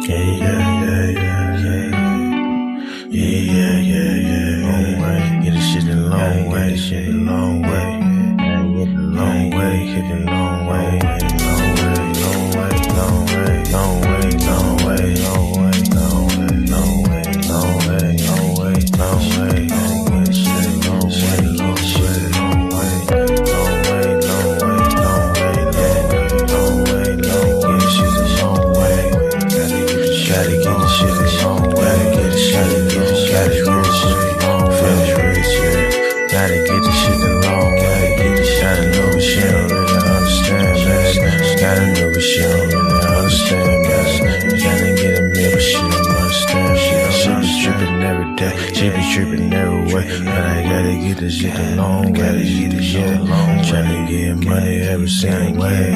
Long way, get this shit a long way, hit the long way, long way, hit the long way, long way, long way, long way, long way, long way, long way, long way, long way, long way, long way, long way, long way, shit, long way, long shit, long way, long way, long way, long way, long way, long way, get shit a long way, gotta get the shit a long way, get the shit a long way. Gotta get this shit the long way. Gotta know what she don't really understand, man. Gotta know what she don't really understand, man. Gotta get a meal, but she don't understand. She be trippin' every day, she be trippin' every way. But I gotta get this shit the long way. Tryna get money every single way.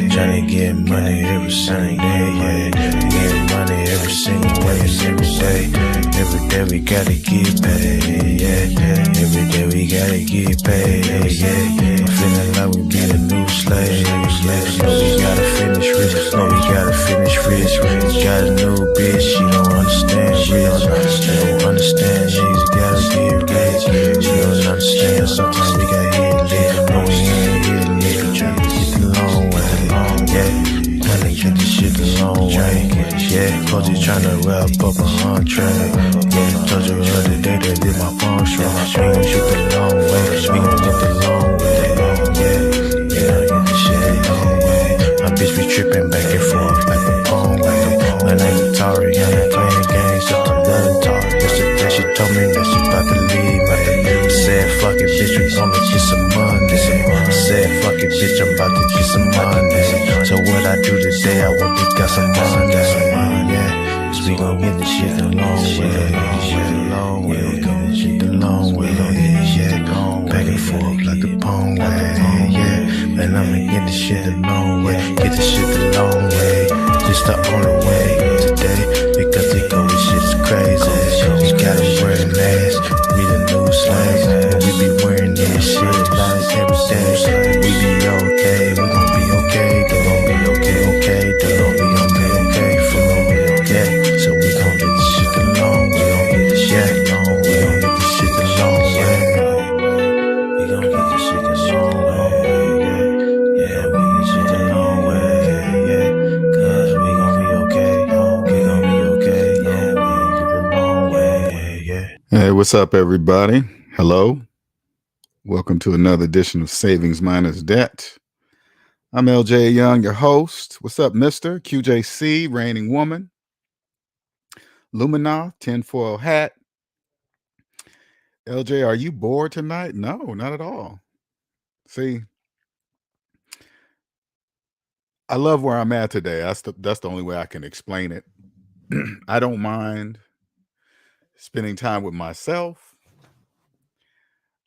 Tryna get money every single day. Get money every single way, every day. Every day we gotta get paid, yeah. Every day we gotta get paid, yeah. I'm feeling like we be the new slaves. No, we gotta finish rich. No, we gotta finish rich. Got a new bitch, she don't understand rich. She don't understand, she just gotta get rich. She don't understand, sometimes we gotta hit lit. No, we ain't hit lit. Tryna get the long way, yeah. Tryna get this shit the long way, yeah. Cause you tryna wrap up a entree. Yeah, told you the other day that did my phone strong. We gon' shoot the long way, we gon' get the long way, yeah. Yeah, I get the shit the long way. My bitch be trippin' back and forth like a phone way. My name is Tari, I ain't playing games, so I'm done talking. Yesterday she told me that she about to leave, man. Said fuck it, bitch, we gonna get some money. Said fuck it, bitch, I'm about to get some money. So what I do today, I want to get some money, yeah. We gon' get this shit the long way, we gon' get shit the long way, yeah. Back and forth like the pong way, yeah. Man, I'ma get this shit the long way, get this shit the long way. Just the only way today, because they go this shit's crazy. We gotta wear a mask, we the new slaves, and we be wearing this shit like every day. We be okay, we gon' be okay, they gon' be okay, they gon' be okay for me, yeah. So we gon' get this shit the long way, we gon' get this shit the long way, we gon' get this shit the long way, we gon' get this shit the long way, yeah, we get shit the long way, yeah, cause we gon' be okay, we gon' be okay, yeah, we gon' get the long way, yeah. Hey, what's up, everybody? Hello. Welcome to another edition of Savings Minus Debt. I'm LJ Young, your host. What's up, Mr. QJC, Reigning Woman? Lumina, tinfoil hat. LJ, are you bored tonight? No, not at all. See, I love where I'm at today. That's the only way I can explain it. I don't mind spending time with myself.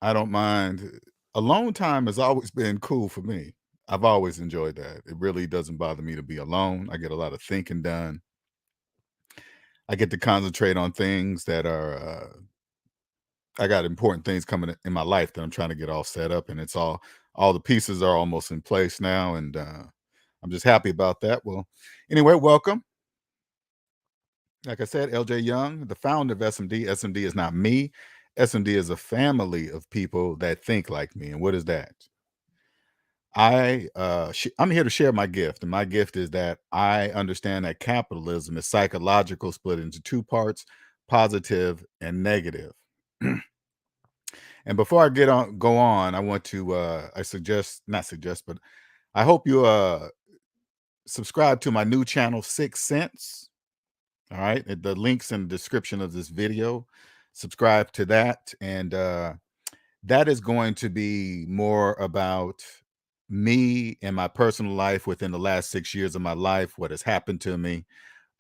I don't mind. Alone time has always been cool for me. I've always enjoyed that. It really doesn't bother me to be alone. I get a lot of thinking done. I get to concentrate on things that are, I got important things coming in my life that I'm trying to get all set up, and it's all the pieces are almost in place now, and I'm just happy about that. Well, anyway, welcome. Like I said, LJ Young, the founder of SMD. SMD is not me. SMD is a family of people that think like me. And what is that? I'm here to share my gift, and my gift is that I understand that capitalism is psychological, split into two parts, positive and negative. And before I go on, I want to but I hope you subscribe to my new channel, 6 Cents. All right, the link's in the description of this video. Subscribe to that, and that is going to be more about me and my personal life within the last 6 years of my life, what has happened to me.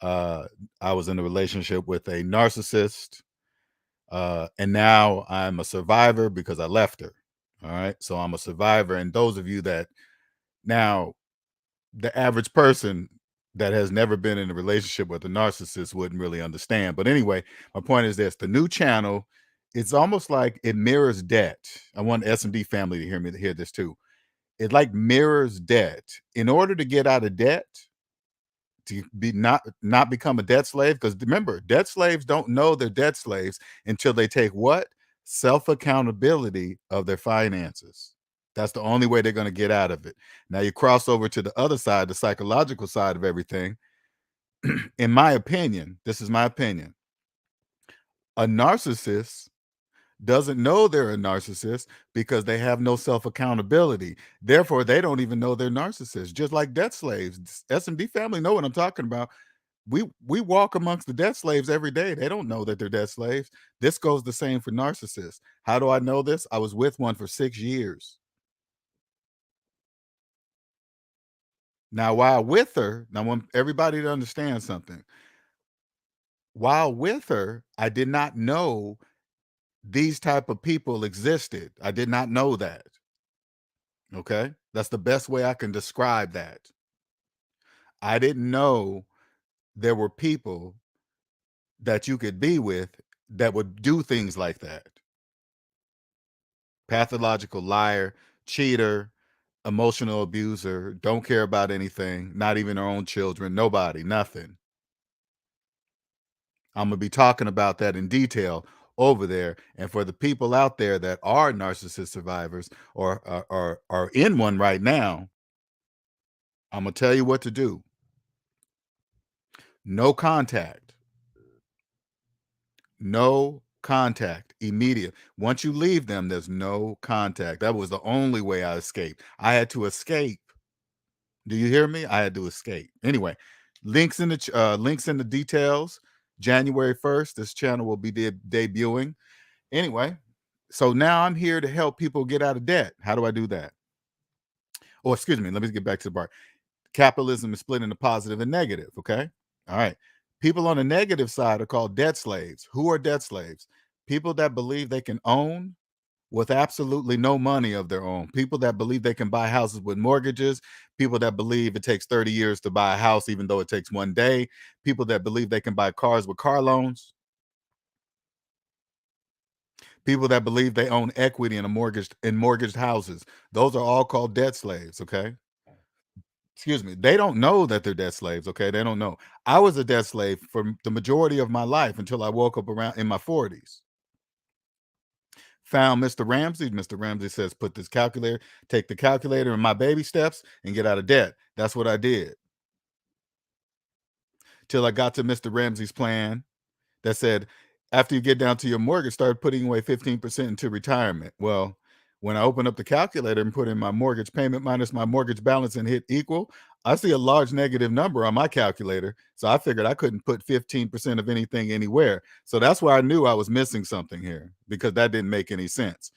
I was in a relationship with a narcissist, and now I'm a survivor because I left her. All right, so I'm a survivor. And those of you that now, the average person that has never been in a relationship with a narcissist wouldn't really understand. But anyway, my point is this: the new channel, it's almost like it mirrors debt. I want the S&D family to hear this too. It like mirrors debt. In order to get out of debt, to be not become a debt slave, because remember, debt slaves don't know they're debt slaves until they take what? Self accountability of their finances. That's the only way they're going to get out of it. Now you cross over to the other side, the psychological side of everything. In my opinion, this is my opinion, a narcissist doesn't know they're a narcissist because they have no self accountability. Therefore, they don't even know they're narcissists. Just like debt slaves, SMD family know what I'm talking about. We walk amongst the debt slaves every day. They don't know that they're debt slaves. This goes the same for narcissists. How do I know this? I was with one for 6 years. Now, while with her, now I want everybody to understand something. While with her, I did not know these type of people existed. I did not know that. Okay? That's the best way I can describe that. I didn't know there were people that you could be with that would do things like that. Pathological liar, cheater, emotional abuser, don't care about anything, not even their own children, nobody, nothing. I'm going to be talking about that in detail over there. And for the people out there that are narcissist survivors or are in one right now, I'm going to tell you what to do. No contact. No contact immediate. Once you leave them, there's no contact. That was the only way I escaped. I had to escape. Do you hear me? I had to escape. Anyway, links in the details. January 1st, this channel will be debuting. Anyway, so now I'm here to help people get out of debt. How do I do that? Oh, excuse me. Let me get back to the part. Capitalism is split into positive and negative. Okay. All right. People on the negative side are called debt slaves. Who are debt slaves? People that believe they can own with absolutely no money of their own. People that believe they can buy houses with mortgages. People that believe it takes 30 years to buy a house, even though it takes one day. People that believe they can buy cars with car loans. People that believe they own equity in mortgaged houses. Those are all called debt slaves. Okay. Excuse me. They don't know that they're debt slaves. Okay. They don't know. I was a debt slave for the majority of my life until I woke up around in my 40s. Found Mr. Ramsey. Mr. Ramsey says, put this calculator, take the calculator and my baby steps and get out of debt. That's what I did. Till I got to Mr. Ramsey's plan that said, after you get down to your mortgage, start putting away 15% into retirement. Well, when I open up the calculator and put in my mortgage payment minus my mortgage balance and hit equal, I see a large negative number on my calculator. So I figured I couldn't put 15% of anything anywhere. So that's why I knew I was missing something here, because that didn't make any sense.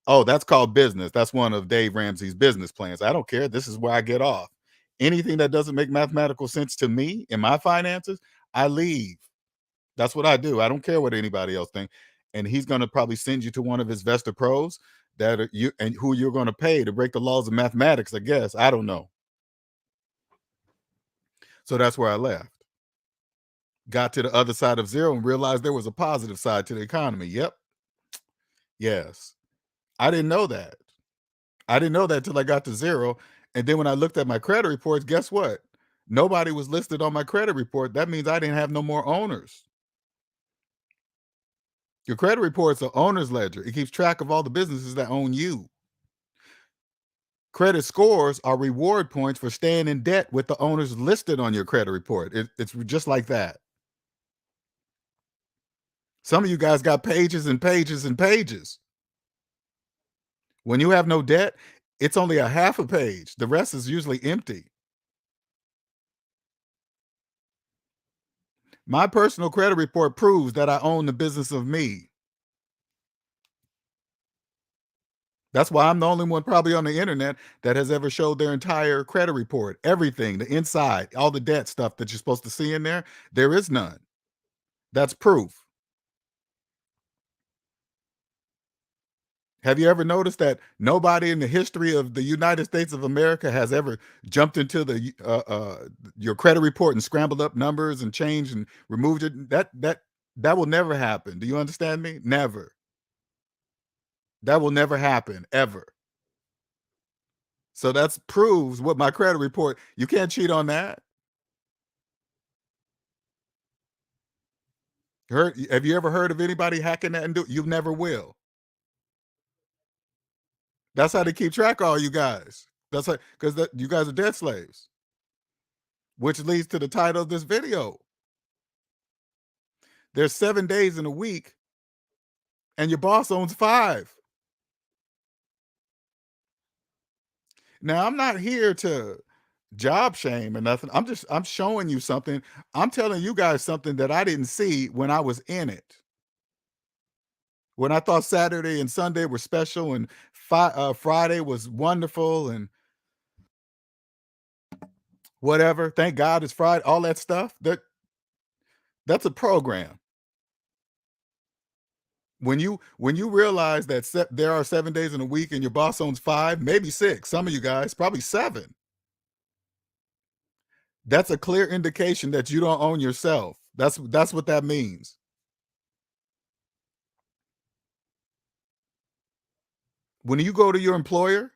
Oh, that's called business. That's one of Dave Ramsey's business plans. I don't care. This is where I get off. Anything that doesn't make mathematical sense to me in my finances, I leave. That's what I do. I don't care what anybody else thinks. And he's going to probably send you to one of his Vesta pros that are you and who you're going to pay to break the laws of mathematics, I guess. I don't know. So that's where I left. Got to the other side of zero and realized there was a positive side to the economy. Yep. Yes. I didn't know that. I didn't know that until I got to zero. And then when I looked at my credit reports, guess what? Nobody was listed on my credit report. That means I didn't have no more owners. Your credit report's an owner's ledger. It keeps track of all the businesses that own you. Credit scores are reward points for staying in debt with the owners listed on your credit report. It's just like that. Some of you guys got pages and pages and pages. When you have no debt, it's only a half a page. The rest is usually empty. My personal credit report proves that I own the business of me. That's why I'm the only one probably on the internet that has ever showed their entire credit report. Everything, the inside, all the debt stuff that you're supposed to see in there is none. That's proof. Have you ever noticed that nobody in the history of the United States of America has ever jumped into your credit report and scrambled up numbers and changed and removed it? That will never happen. Do you understand me? Never. That will never happen ever. So that's proves what my credit report. You can't cheat on that. Have you ever heard of anybody hacking that and do? You never will. That's how they keep track of all you guys. That's how, because you guys are debt slaves, which leads to the title of this video. There's 7 days in a week, and your boss owns 5. Now, I'm not here to job shame or nothing. I'm showing you something. I'm telling you guys something that I didn't see when I was in it. When I thought Saturday and Sunday were special and Friday was wonderful and whatever. Thank God it's Friday. All that stuff. That's a program. When you realize that there are 7 days in a week and your boss owns 5, maybe 6. Some of you guys probably 7. That's a clear indication that you don't own yourself. That's what that means. When you go to your employer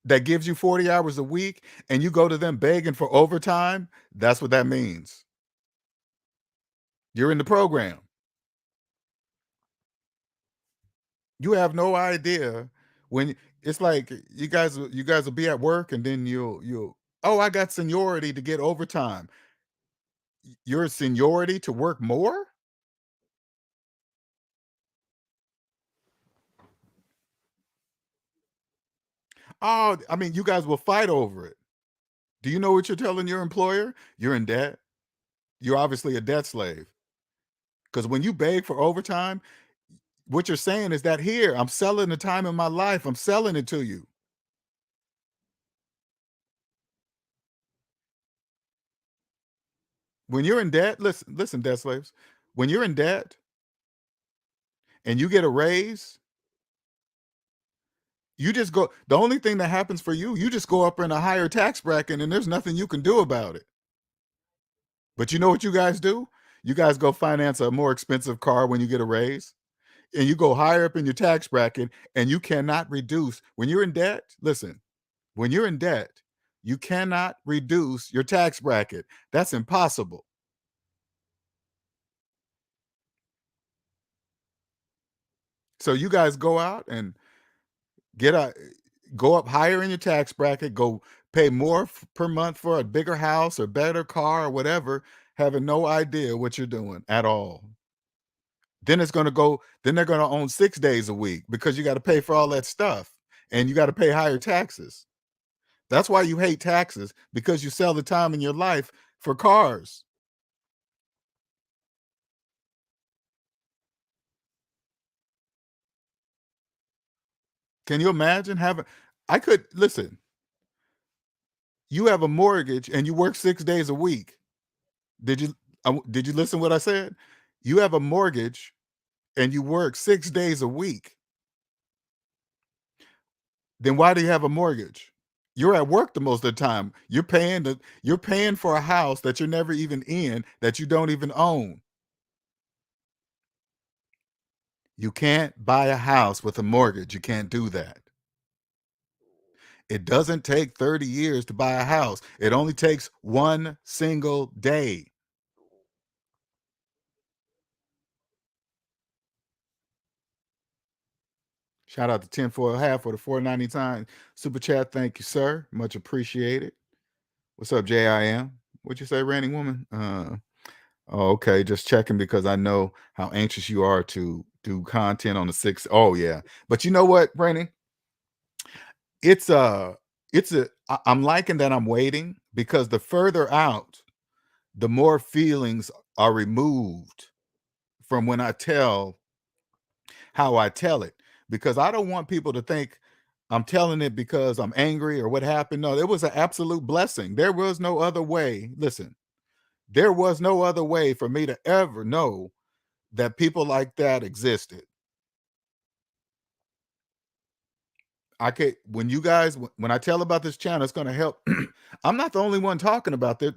that gives you 40 hours a week and you go to them begging for overtime, that's what that means. You're in the program. You have no idea when it's like you guys will be at work and then you'll oh, I got seniority to get overtime. Your seniority to work more? Oh, I mean, you guys will fight over it. Do you know what you're telling your employer? You're in debt. You're obviously a debt slave. Because when you beg for overtime, what you're saying is that here, I'm selling the time in my life. I'm selling it to you. When you're in debt, listen, debt slaves. When you're in debt and you get a raise, you just go. The only thing that happens for you just go up in a higher tax bracket, and there's nothing you can do about it. But you know what you guys do? You guys go finance a more expensive car when you get a raise, and you go higher up in your tax bracket, and you cannot reduce. When you're in debt, listen, when you're in debt, you cannot reduce your tax bracket. That's impossible. So you guys go out and get a go up higher in your tax bracket, go pay more per month for a bigger house or better car or whatever, having no idea what you're doing at all. Then they're going to own 6 days a week because you got to pay for all that stuff and you got to pay higher taxes. That's why you hate taxes, because you sell the time in your life for cars. Can you imagine having I could listen, you have a mortgage and you work 6 days a week. Did you listen what I said? You have a mortgage and you work 6 days a week. Then why do you have a mortgage? You're at work the most of the time. You're paying for a house that you're never even in, that you don't even own. You can't buy a house with a mortgage. You can't do that. It doesn't take 30 years to buy a house. It only takes one single day. Shout out to 10 for a half for the 4.99 super chat. Thank you, sir. Much appreciated. What's up, JIM? What'd you say, Randy Woman? Oh, okay. Just checking because I know how anxious you are to do content on the 6th. Oh, yeah. But you know what, Randy? It's a, I'm liking that I'm waiting, because the further out, the more feelings are removed from when I tell how I tell it, because I don't want people to think I'm telling it because I'm angry or what happened. No, it was an absolute blessing. There was no other way. Listen, there was no other way for me to ever know that people like that existed. I could when you guys when I tell about this channel, it's going to help. I'm not the only one talking about it.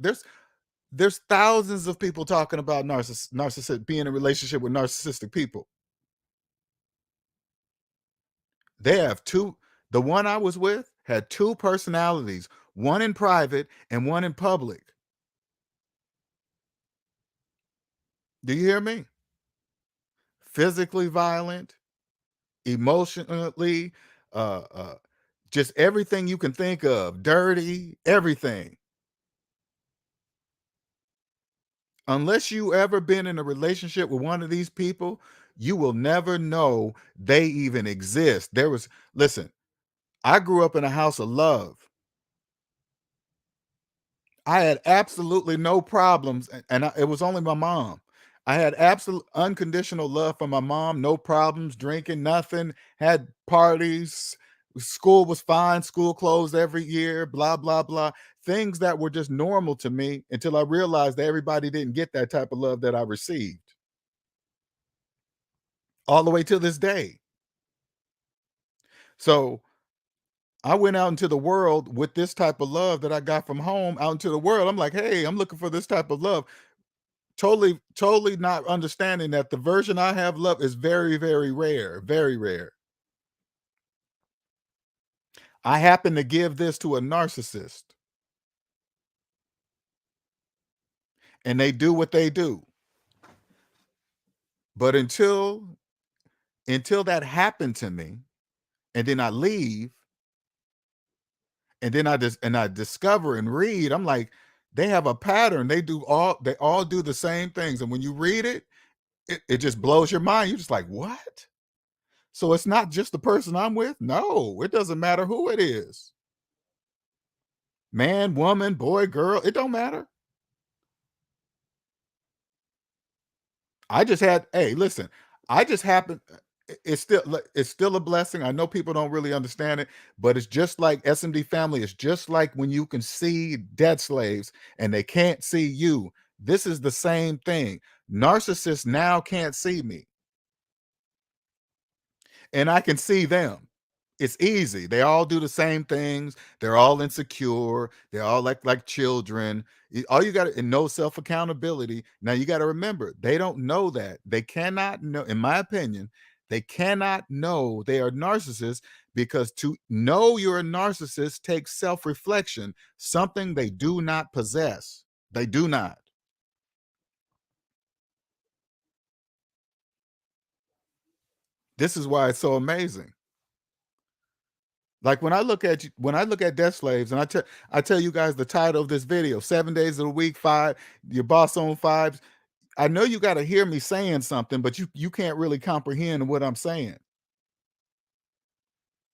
There's thousands of people talking about narcissistic being in a relationship with narcissistic people. They have two. The one I was with had 2 personalities, one in private and one in public. Do you hear me? physically violent, emotionally, uh, uh, just everything you can think of, dirty, everything. Unless you ever been in a relationship with one of these people, you will never know they even exist. Listen, I grew up in a house of love. I had absolutely no problems, it was only my mom. I had absolute unconditional love for my mom, no problems, drinking, nothing, had parties, school was fine, school closed every year, blah, blah, blah. Things that were just normal to me until I realized that everybody didn't get that type of love that I received, all the way to this day. So I went out into the world with this type of love that I got from home out into the world. I'm like, hey, I'm looking for this type of love. Totally not understanding that the version I have love is very, very rare, very rare. I happen to give this to a narcissist, and they do what they do. But until that happened to me, and then I leave, and then I discover and read, I'm like, they have a pattern. They all do the same things. And when you read it, it just blows your mind. You're just like, what? So it's not just the person I'm with? No, it doesn't matter who it is. Man, woman, boy, girl, it don't matter. I just had hey, listen, I just happened it's still a blessing. I know people don't really understand it, but it's just like SMD family. It's just like when you can see debt slaves and they can't see you. This is the same thing. Narcissists now can't see me, and I can see them. It's easy. They all do the same things. They're all insecure. They're all like children. All you got and no self accountability. Now you got to remember, they don't know that. They cannot know, in my opinion, they cannot know they are narcissists because to know you're a narcissist takes self reflection, something they do not possess. They do not. This is why it's so amazing. Like when I look at debt slaves, and I tell you guys the title of this video, 7 days of the week, five, your boss on fives. I know you got to hear me saying something, but you can't really comprehend what I'm saying.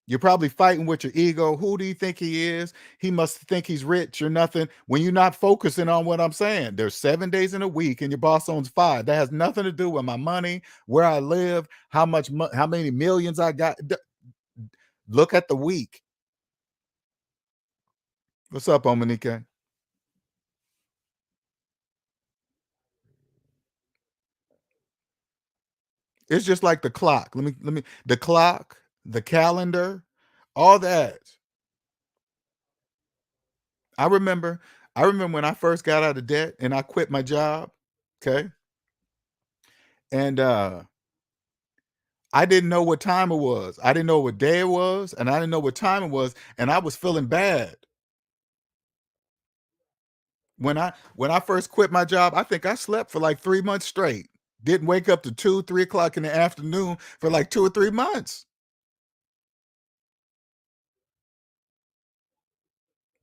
You're probably fighting with your ego. Who do you think he is? He must think he's rich or nothing. When you're not focusing on what I'm saying, there's 7 days in a week, and your boss owns five. That has nothing to do with my money, where I live, how many millions I got. Look at the week. What's up, Omanike? It's just like the clock. The clock, the calendar, all that. I remember I remember when I first got out of debt and I quit my job, okay? And I didn't know what time it was. I didn't know what day it was, and I didn't know what time it was, and I was feeling bad. When I first quit my job, I think I slept for like 3 months straight. Didn't wake up to 2, 3 o'clock in the afternoon for like 2 or 3 months.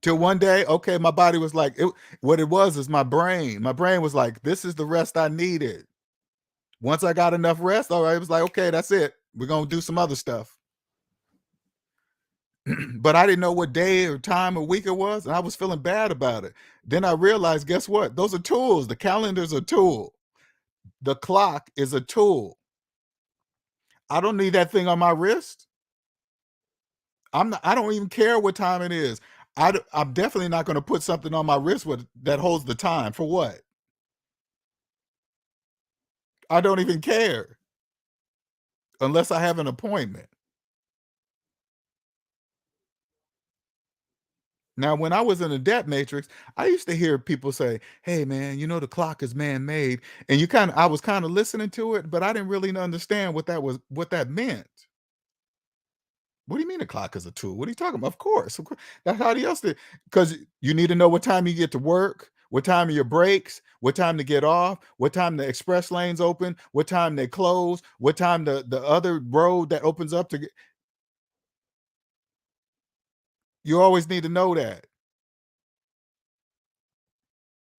Till one day, okay, my body was like, what it was is my brain. My brain was like, this is the rest I needed. Once I got enough rest, all right, it was like, okay, that's it. We're gonna do some other stuff. But I didn't know what day or time or week it was, and I was feeling bad about it. Then I realized, guess what? Those are tools. The calendar's a tool. The clock is a tool. I don't need that thing on my wrist. I don't even care what time it is. I'm definitely not going to put something on my wrist that holds the time. For what? I don't even care unless I have an appointment. Now, when I was in the debt matrix, I used to hear people say, "Hey, man, you know the clock is man-made," and I was kind of listening to it, but I didn't really understand what that meant. What do you mean the clock is a tool? What are you talking about? Of course, that's how else did. Because you need to know what time you get to work, What time are your breaks? What time to get off? What time the express lanes open? What time they close? What time the other road that opens up to get, you always need to know that.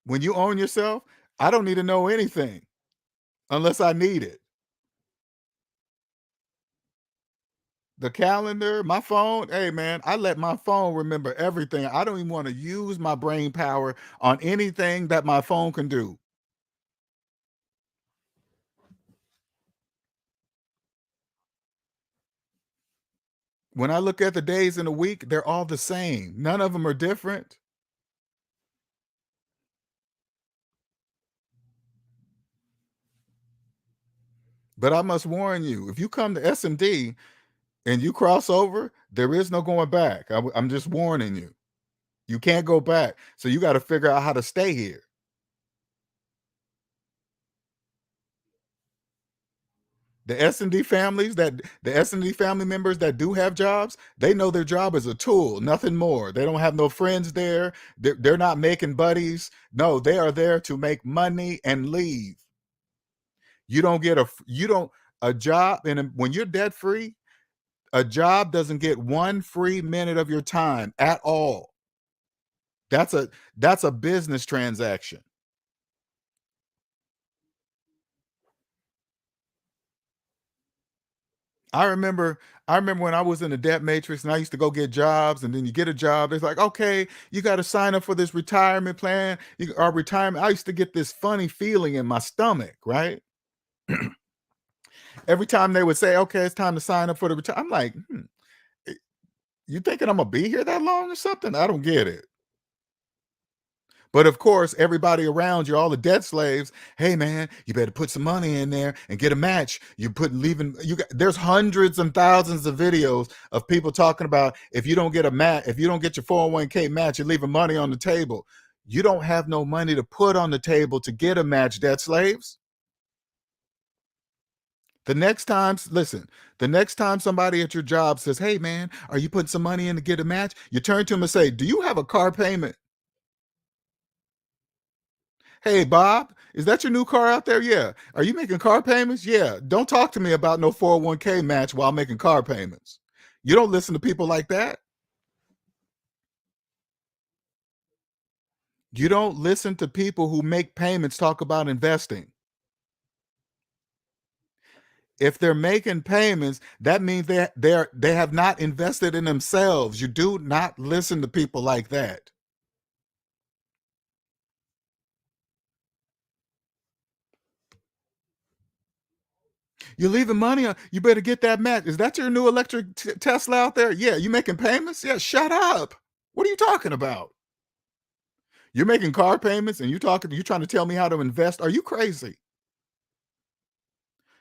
When you own yourself, I don't need to know anything unless I need it. The calendar, my phone, hey man, I let my phone remember everything. I don't even want to use my brain power on anything that my phone can do. When I look at the days in a week, they're all the same. None of them are different. But I must warn you, if you come to SMD and you cross over, there is no going back. I'm just warning you. You can't go back. So you got to figure out how to stay here. The S&D family members that do have jobs, they know their job is a tool, nothing more. They don't have no friends there. They're not making buddies. No, they are there to make money and leave. You don't get a job, and when you're debt free, a job doesn't get 1 free minute of your time at all. That's a business transaction. I remember I remember when I was in the debt matrix and I used to go get jobs, and then you get a job, it's like, "Okay, you gotta sign up for this retirement plan, or retirement." I used to get this funny feeling in my stomach, right? Every time they would say, "Okay, it's time to sign up for the retire," I'm like, eh, "You thinking Imma be here that long or something? I don't get it." But of course, everybody around you, all the debt slaves, hey man, you better put some money in there and get a match. You put leaving you got there's hundreds and thousands of videos of people talking about if you don't get a match, if you don't get your 401k match, you're leaving money on the table. You don't have no money to put on the table to get a match, debt slaves. The next time, listen, the next time somebody at your job says, hey man, are you putting some money in to get a match? You turn to them and say, do you have a car payment? Hey, Bob, is that your new car out there? Yeah. Are you making car payments? Yeah. Don't talk to me about no 401k match while making car payments. You don't listen to people like that. You don't listen to people who make payments talk about investing. If they're making payments, that means they have not invested in themselves. You do not listen to people like that. You're leaving money on, you better get that match. Is that your new electric Tesla out there? Yeah. You making payments? Yeah. Shut up. What are you talking about? You're making car payments and you trying to tell me how to invest? Are you crazy?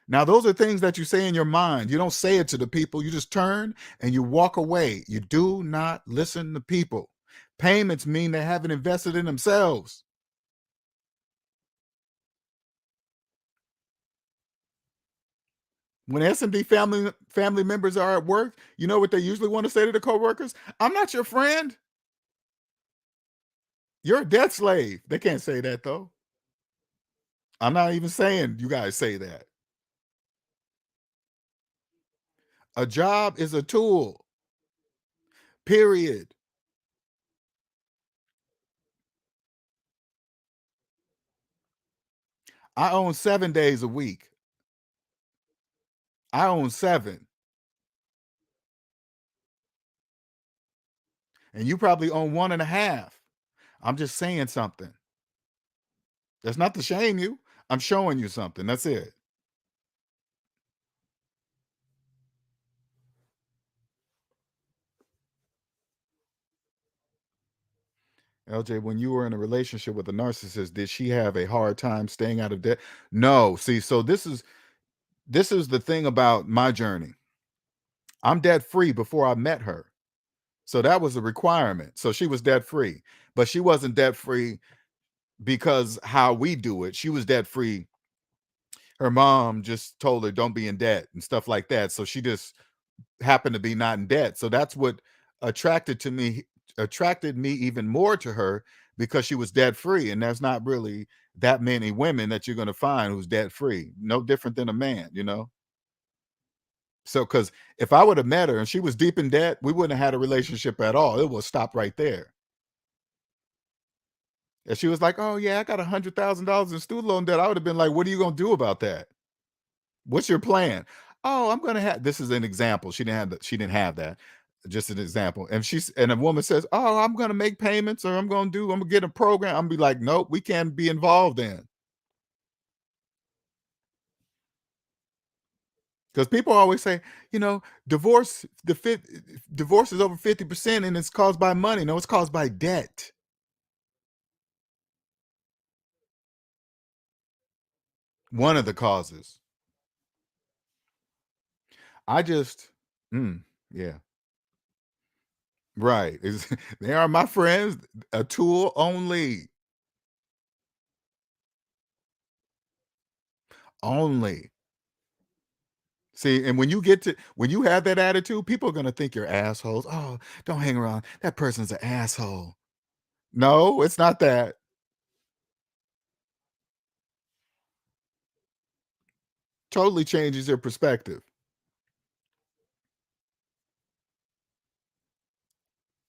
Now, those are things that you say in your mind. You don't say it to the people. You just turn and you walk away. You do not listen to people. Payments mean they haven't invested in themselves. When S&D family members are at work, you know what they usually want to say to the coworkers? I'm not your friend. You're a debt slave. They can't say that though. I'm not even saying you guys say that. A job is a tool. Period. I own 7 days a week. I own 7, and you probably own 1.5. I'm just saying something. That's not to shame you. I'm showing you something. That's it. LJ, when you were in a relationship with a narcissist, did she have a hard time staying out of debt? No. See, so this is the thing about my journey. I'm debt free before I met her. So that was a requirement. So she was debt free, but she wasn't debt free because how we do it. She was debt free. Her mom just told her don't be in debt and stuff like that. So she just happened to be not in debt. So that's what attracted to me attracted me even more to her because she was debt free. And there's not really that many women that you're going to find who's debt free. No different than a man, you know? So, because if I would have met her and she was deep in debt, we wouldn't have had a relationship at all. It would stop right there. And she was like, "Oh yeah, I got $100,000 in student loan debt." I would have been like, "What are you gonna do about that? What's your plan?" "Oh, I'm gonna have." This is an example. She didn't have that. Just an example. And a woman says, "Oh, I'm gonna make payments, or I'm gonna get a program." I'm gonna be like, "Nope, we can't be involved in." Because people always say, you know, divorce is over 50% and it's caused by money. No, it's caused by debt. One of the causes. I just, yeah, right. They are my friends, a tool only, only. See, and when you have that attitude, people are gonna think you're assholes. Oh, don't hang around. That person's an asshole. No, it's not that. Totally changes your perspective.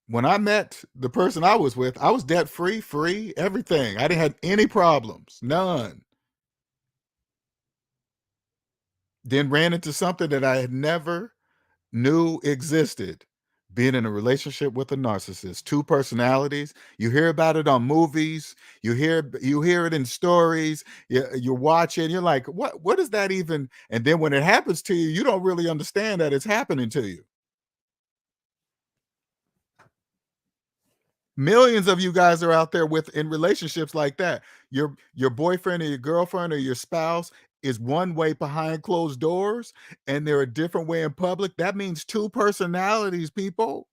When I met the person I was with, I was debt free, free, everything. I didn't have any problems, none. Then ran into something that I had never knew existed. Being in a relationship with a narcissist, two personalities. You hear about it on movies. You hear it in stories. You're watching. You're like, what is that even? And then when it happens to you, you don't really understand that it's happening to you. Millions of you guys are out there with in relationships like that. Your boyfriend or your girlfriend or your spouse is one way behind closed doors and they're a different way in public. That means two personalities, people.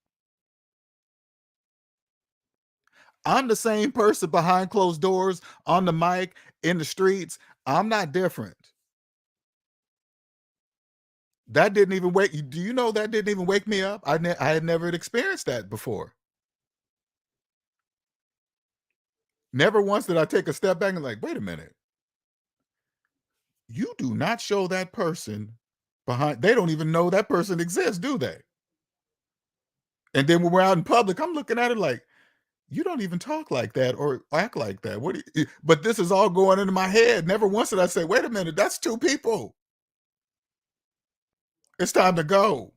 I'm the same person behind closed doors, on the mic, in the streets. I'm not different. That didn't even wake you. Do you know that didn't even wake me up? I had never experienced that before. Never once did I take a step back and like, wait a minute. You do not show that person behind. They don't even know that person exists, do they? And then when we're out in public, I'm looking at it like, you don't even talk like that or act like that. What? But this is all going into my head. Never once did I say, wait a minute, that's two people. It's time to go.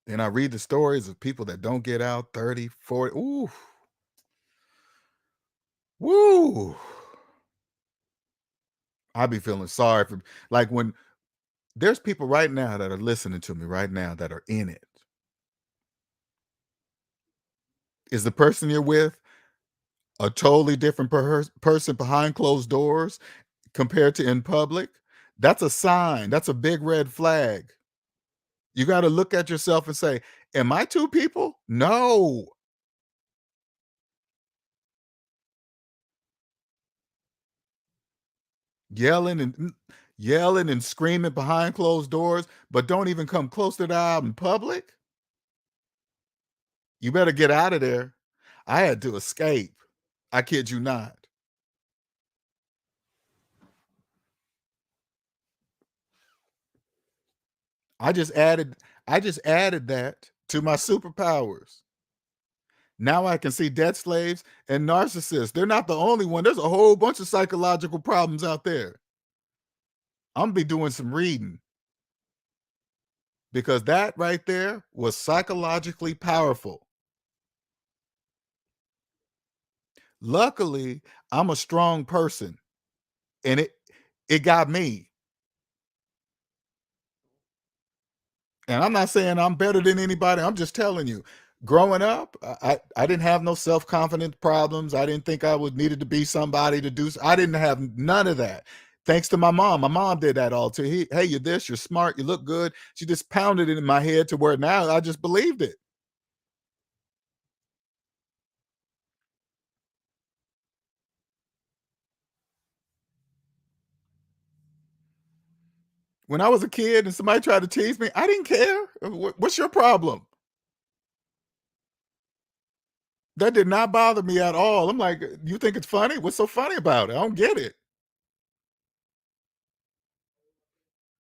And I read the stories of people that don't get out 30, 40. Ooh, woo. I be feeling sorry for like when there's people right now that are listening to me right now that are in it. Is the person you're with a totally different person behind closed doors compared to in public? That's a sign. That's a big red flag. You got to look at yourself and say, am I two people? No. Yelling and yelling and screaming behind closed doors, but don't even come close to the out in public. You better get out of there. I had to escape. I kid you not. I just added I just added that to my superpowers. Now I can see debt slaves and narcissists. They're not the only one. There's a whole bunch of psychological problems out there. I'm gonna be doing some reading because that right there was psychologically powerful. Luckily, I'm a strong person and it got me. And I'm not saying I'm better than anybody. I'm just telling you. Growing up, I didn't have no self-confidence problems. I didn't think I was needed to be somebody to do. I didn't have none of that. Thanks to my mom. My mom did that all too. Hey, you're this, you're smart, you look good. She just pounded it in my head to where now I just believed it. When I was a kid and somebody tried to tease me, I didn't care. What's your problem? That did not bother me at all. I'm like, "You think it's funny? What's so funny about it? I don't get it."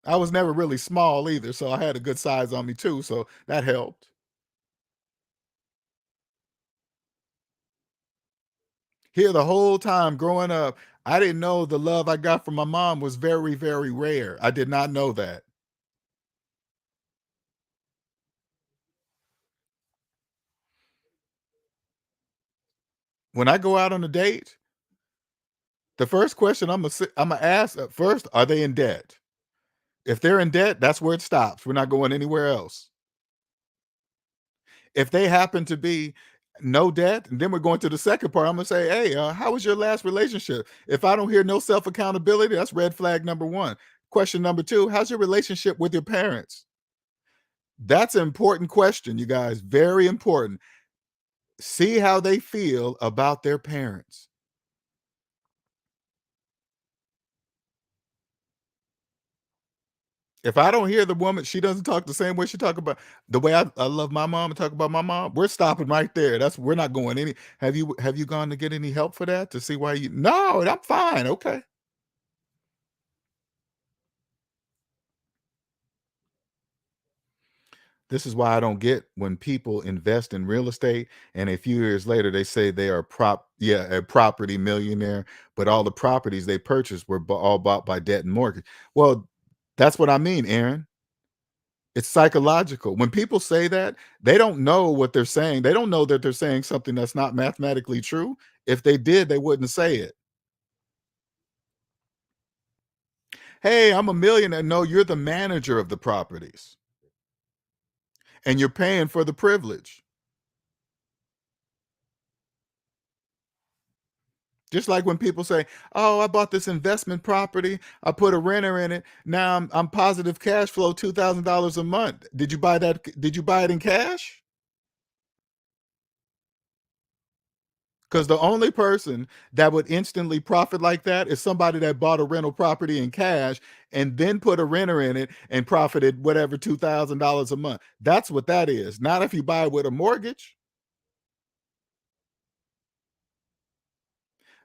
I was never really small either, so I had a good size on me too, so that helped. Here, the whole time growing up, I didn't know the love I got from my mom was very, very rare. I did not know that. When I go out on a date, the first question Imma ask at first, are they in debt? If they're in debt, that's where it stops. We're not going anywhere else. If they happen to be no debt, and then we're going to the second part, Imma say, "Hey, how was your last relationship?" If I don't hear no self-accountability, that's red flag number 1. Question number 2, how's your relationship with your parents? That's an important question, you guys, very important. See how they feel about their parents. If I don't hear the woman, she doesn't talk the same way she talk about the way I love my mom and talk about my mom, we're stopping right there. We're not going any. Have you gone to get any help for that to see why you no, I'm fine. Okay. This is why I don't get when people invest in real estate and a few years later they say they are a property millionaire, but all the properties they purchased were all bought by debt and mortgage. Well, that's what I mean, Aaron. It's psychological. When people say that, they don't know what they're saying. They don't know that they're saying something that's not mathematically true. If they did, they wouldn't say it. Hey, I'm a millionaire. No, you're the manager of the properties and you're paying for the privilege. Just like when people say, "Oh, I bought this investment property. I put a renter in it. Now I'm positive cash flow $2,000 a month." Did you buy that? Did you buy it in cash? Because the only person that would instantly profit like that is somebody that bought a rental property in cash and then put a renter in it and profited whatever $2,000 a month. That's what that is. Not if you buy it with a mortgage.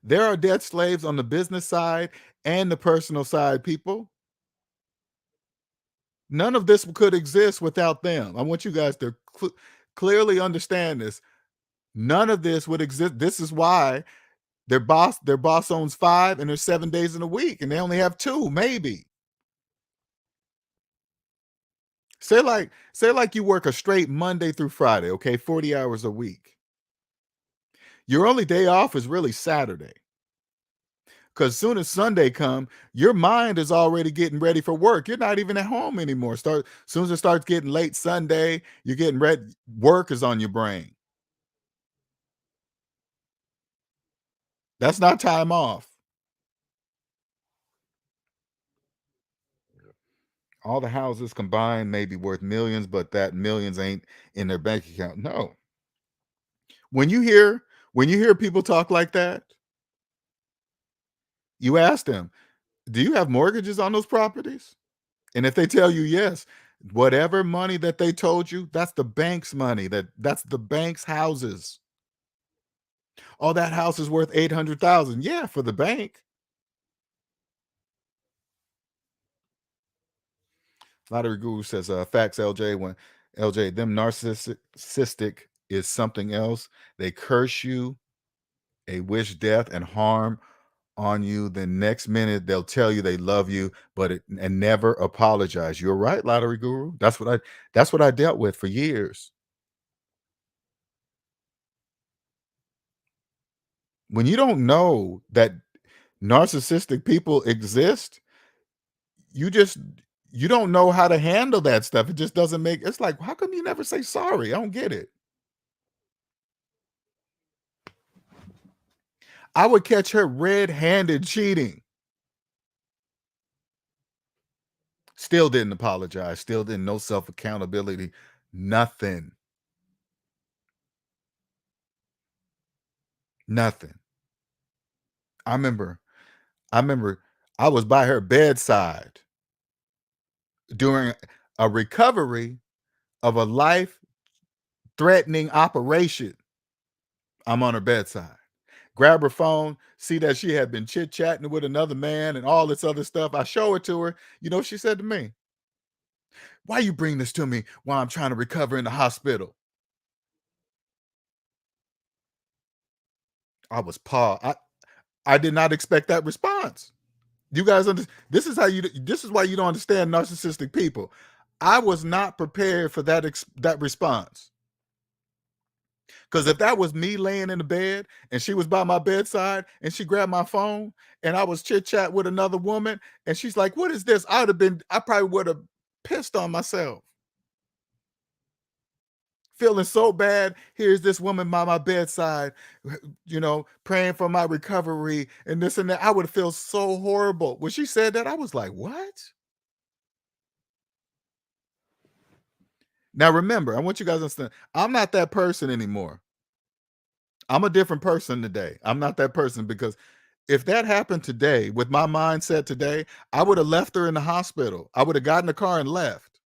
There are debt slaves on the business side and the personal side, people. None of this could exist without them. I want you guys to clearly understand this. None of this would exist. This is why their boss owns 5 and there's 7 days in a week and they only have 2 maybe. Say like you work a straight Monday through Friday, okay, 40 hours a week. Your only day off is really Saturday. Cause soon as Sunday come, your mind is already getting ready for work. You're not even at home anymore. Soon as it starts getting late Sunday, you're getting ready. Work is on your brain. That's not time off. All the houses combined may be worth millions, but that millions ain't in their bank account. No. When you hear when you hear people talk like that, you ask them, "Do you have mortgages on those properties?" And if they tell you yes, whatever money that they told you, that's the bank's money. That's the bank's houses. Oh, that house is worth 800,000. Yeah, for the bank. Lottery Guru says, facts, LJ. When LJ, them narcissistic is something else. They curse you, a wish death and harm on you. The next minute they'll tell you they love you, and never apologize. You're right, Lottery Guru. That's what I dealt with for years. When you don't know that narcissistic people exist, you just you don't know how to handle that stuff. It just doesn't make it's like, how come you never say sorry? I don't get it. I would catch her red-handed cheating. Still didn't apologize, still didn't no self-accountability, nothing, nothing. I remember I remember I was by her bedside during a recovery of a life-threatening operation. I'm on her bedside. Grab her phone, see that she had been chit-chatting with another man and all this other stuff. I show it to her. You know what she said to me? "Why you bring this to me while I'm trying to recover in the hospital?" I was paused. I did not expect that response. You guys this is why you don't understand narcissistic people. I was not prepared for that response. Because if that was me laying in the bed and she was by my bedside and she grabbed my phone and I was chit chat with another woman and she's like, "What is this?" I probably would have pissed on myself. Feeling so bad. Here's this woman by my bedside, praying for my recovery and this and that. I would feel so horrible. When she said that, I was like, "What?" Now remember, I want you guys to understand, I'm not that person anymore. I'm a different person today. I'm not that person because if that happened today with my mindset today, I would have left her in the hospital. I would have gotten the car and left.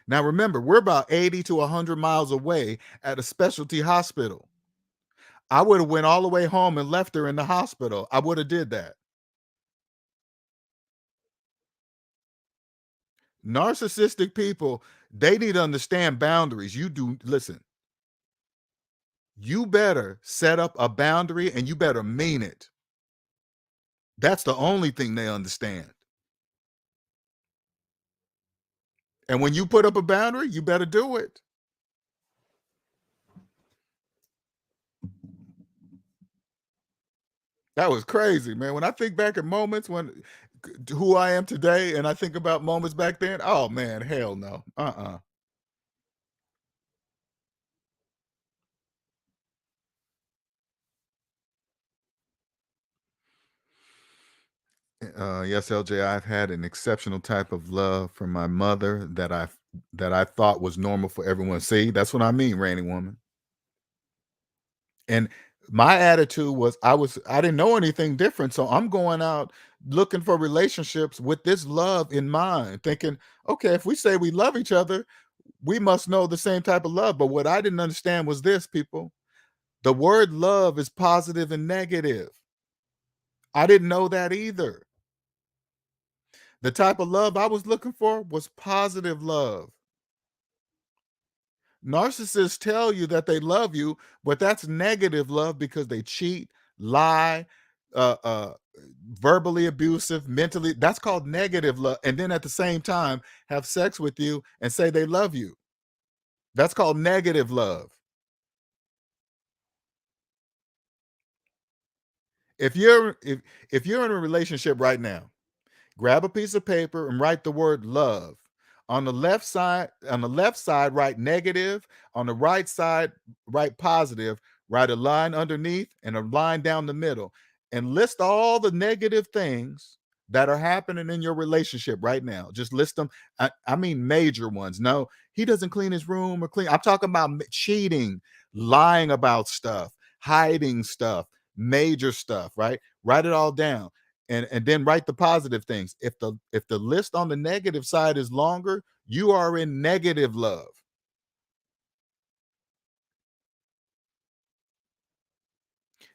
Now remember, we're about 80 to 100 miles away at a specialty hospital. I would have went all the way home and left her in the hospital. I would have did that. Narcissistic people, they need to understand boundaries. You do listen. You better set up a boundary and you better mean it. That's the only thing they understand. And when you put up a boundary, you better do it. That was crazy, man. When I think back at moments when who I am today and I think about moments back then, oh man, hell no. Yes, LJ, I've had an exceptional type of love from my mother that I thought was normal for everyone. See, that's what I mean, Rainy Woman. And my attitude was I didn't know anything different. So I'm going out looking for relationships with this love in mind, thinking, okay, if we say we love each other, we must know the same type of love. But what I didn't understand was this, people. The word love is positive and negative. I didn't know that either. The type of love I was looking for was positive love. Narcissists tell you that they love you, but that's negative love because they cheat, lie, uh, uh, verbally abusive, mentally. That's called negative love. And then at the same time, have sex with you and say they love you. That's called negative love. If you're in a relationship right now, grab a piece of paper and write the word love. On the left side, write negative. On the right side, write positive. Write a line underneath and a line down the middle. And list all the negative things that are happening in your relationship right now. Just list them. I mean major ones. No, he doesn't clean his room or clean. I'm talking about cheating, lying about stuff, hiding stuff, major stuff, right? Write it all down and then write the positive things. If the list on the negative side is longer, you are in negative love.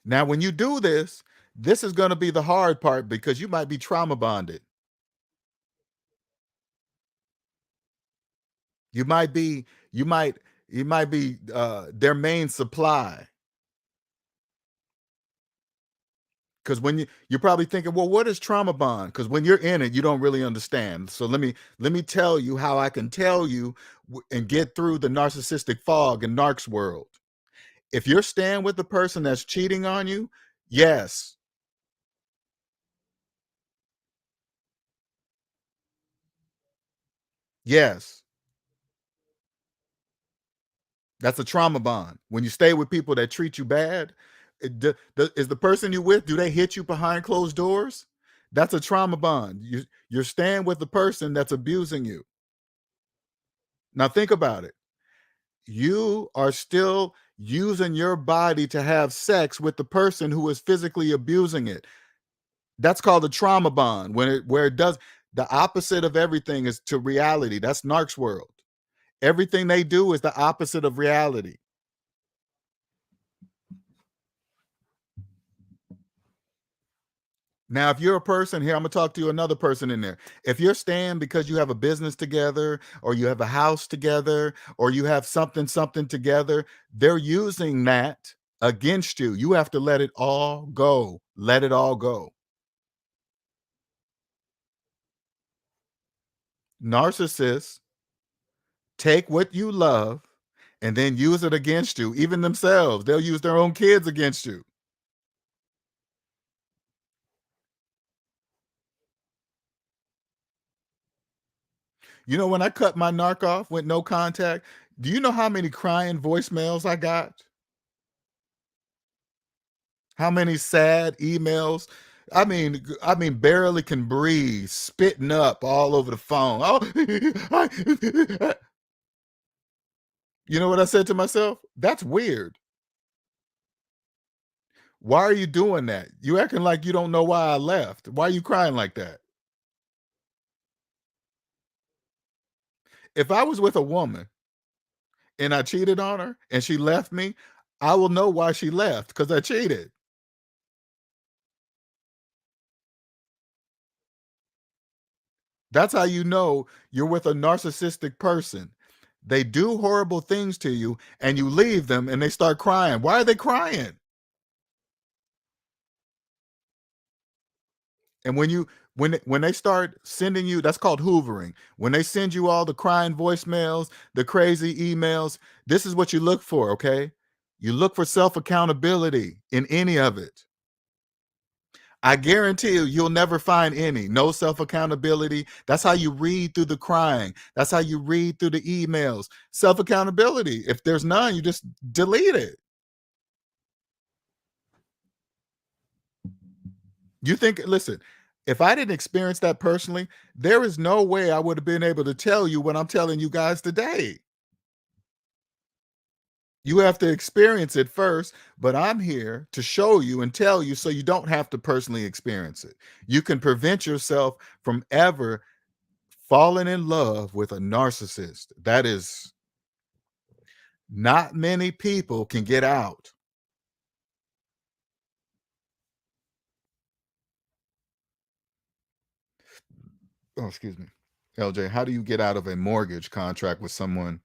Now, when you do this, this is going to be the hard part because you might be trauma bonded. You might be, you might be their main supply. Because when you're probably thinking, well, what is trauma bond? Because when you're in it, you don't really understand. So let me tell you how I can tell you and get through the narcissistic fog in Narc's world. If you're staying with the person that's cheating on you, yes, yes, that's a trauma bond. When you stay with people that treat you bad, is the person you with, do they hit you behind closed doors? That's a trauma bond. You're staying with the person that's abusing you. Now think about it. You are still using your body to have sex with the person who is physically abusing it. That's called a trauma bond. Where it does The opposite of everything is to reality. That's Narc's world. Everything they do is the opposite of reality. Now, if you're a person here, I'm gonna talk to you, another person in there. If you're staying because you have a business together, or you have a house together, or you have something together, they're using that against you. You have to let it all go. Let it all go. Narcissists take what you love and then use it against you, even themselves. They'll use their own kids against you. You know, when I cut my narc off with no contact, do you know how many crying voicemails I got? How many sad emails? I mean, barely can breathe, spitting up all over the phone. Oh, you know what I said to myself? That's weird. Why are you doing that? You acting like you don't know why I left. Why are you crying like that? If I was with a woman and I cheated on her and she left me, I will know why she left because I cheated. That's how you know you're with a narcissistic person. They do horrible things to you and you leave them and they start crying. Why are they crying? And when they start sending you, that's called hoovering. When they send you all the crying voicemails, the crazy emails, this is what you look for, okay? You look for self-accountability in any of it. I guarantee you, you'll never find any. No self-accountability. That's how you read through the crying. That's how you read through the emails. Self-accountability. If there's none, you just delete it. You think, listen, if I didn't experience that personally, there is no way I would have been able to tell you what I'm telling you guys today. You have to experience it first, but I'm here to show you and tell you so you don't have to personally experience it. You can prevent yourself from ever falling in love with a narcissist. That is, not many people can get out. Oh, excuse me. LJ, how do you get out of a mortgage contract with someone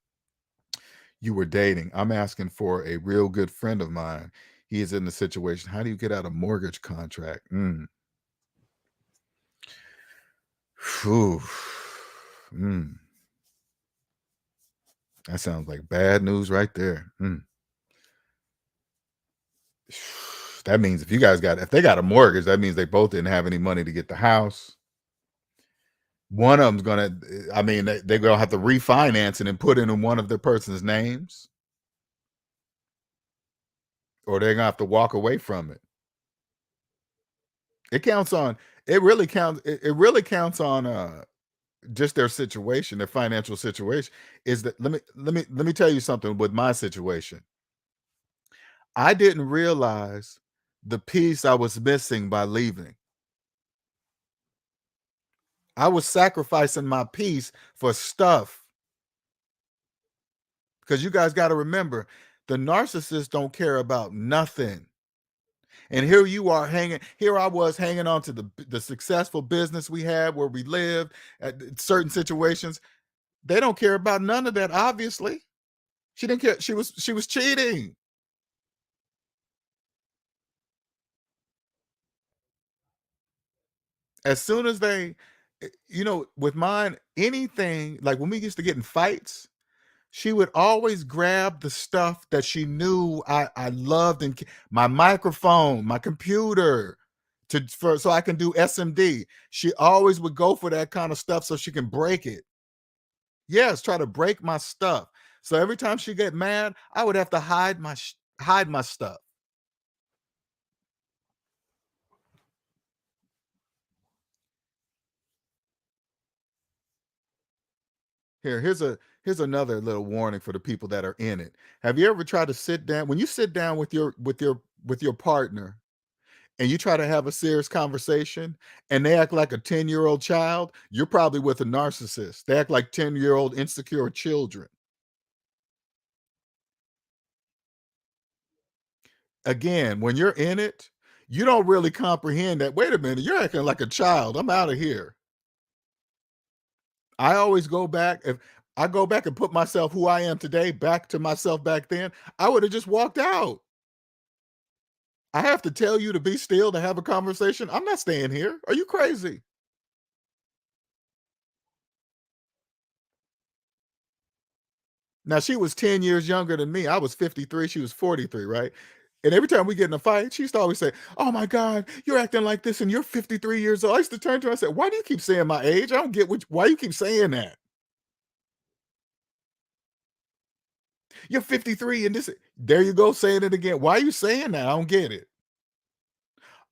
you were dating? I'm asking for a real good friend of mine. He is in the situation. How do you get out a mortgage contract? Phew. Mm. That sounds like bad news right there. That means if they got a mortgage, that means they both didn't have any money to get the house. One of them's gonna, I mean, they're gonna have to refinance it and put it in one of the person's names, or they're gonna have to walk away from it. It counts on, it really counts on just their situation, their financial situation. Is that, let me tell you something with my situation. I didn't realize the piece I was missing by leaving. I was sacrificing my peace for stuff. Because you guys got to remember, the narcissists don't care about nothing. And here I was hanging on to the successful business we had where we lived at certain situations. They don't care about none of that, obviously. She didn't care. She was cheating. As soon as with mine, anything, like when we used to get in fights, she would always grab the stuff that she knew I loved, and my microphone, my computer, so I can do SMD. She always would go for that kind of stuff so she can break it. Yes, try to break my stuff. So every time she get mad, I would have to hide my stuff. Here's another little warning for the people that are in it. Have you ever tried to sit down, when you sit down with your partner, and you try to have a serious conversation and they act like a 10-year-old child, you're probably with a narcissist. They act like 10-year-old insecure children. Again, when you're in it, you don't really comprehend that, "Wait a minute, you're acting like a child. I'm out of here." I always go back if I go back and put myself who I am today back to myself back then, I would have just walked out. I have to tell you to be still to have a conversation? I'm not staying here. Are you crazy? Now she was 10 years younger than me. I was 53, she was 43, right? And every time we get in a fight, she used to always say, "Oh my God, you're acting like this and you're 53 years old." I used to turn to her and say, "Why do you keep saying my age? I don't get why you keep saying that? You're 53 and this." There you go, saying it again. Why are you saying that? I don't get it.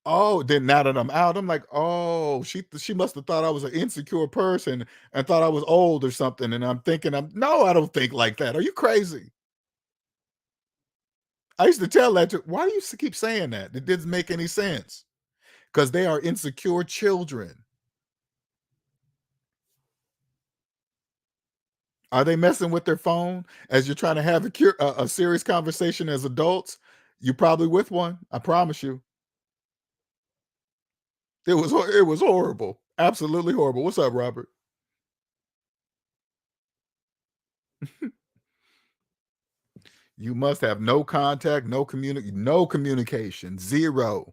Oh, then now that I'm out, I'm like, "Oh, she must have thought I was an insecure person and thought I was old or something." And I'm thinking, no, I don't think like that. Are you crazy? I used to tell that to, why do you keep saying that? It didn't make any sense. Because they are insecure children. Are they messing with their phone as you're trying to have a serious conversation as adults? You probably with one. I promise you. It was horrible. Absolutely horrible. What's up, Robert? You must have no contact, no communication, zero.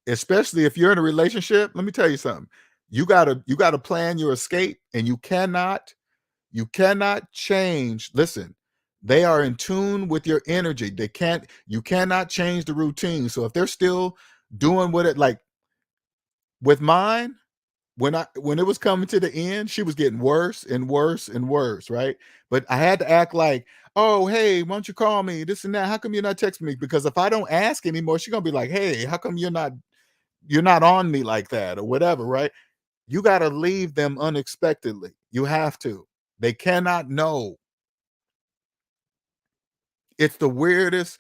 Especially if you're in a relationship. Let me tell you something. You gotta plan your escape, and you cannot change. Listen, they are in tune with your energy. You cannot change the routine. So if they're still doing what it like with mine, when it was coming to the end, she was getting worse and worse and worse, right? But I had to act like, "Oh, hey, why don't you call me? This and that. How come you're not texting me?" Because if I don't ask anymore, she's gonna be like, "Hey, how come you're not on me like that?" or whatever, right? You gotta leave them unexpectedly. You have to. They cannot know. It's the weirdest.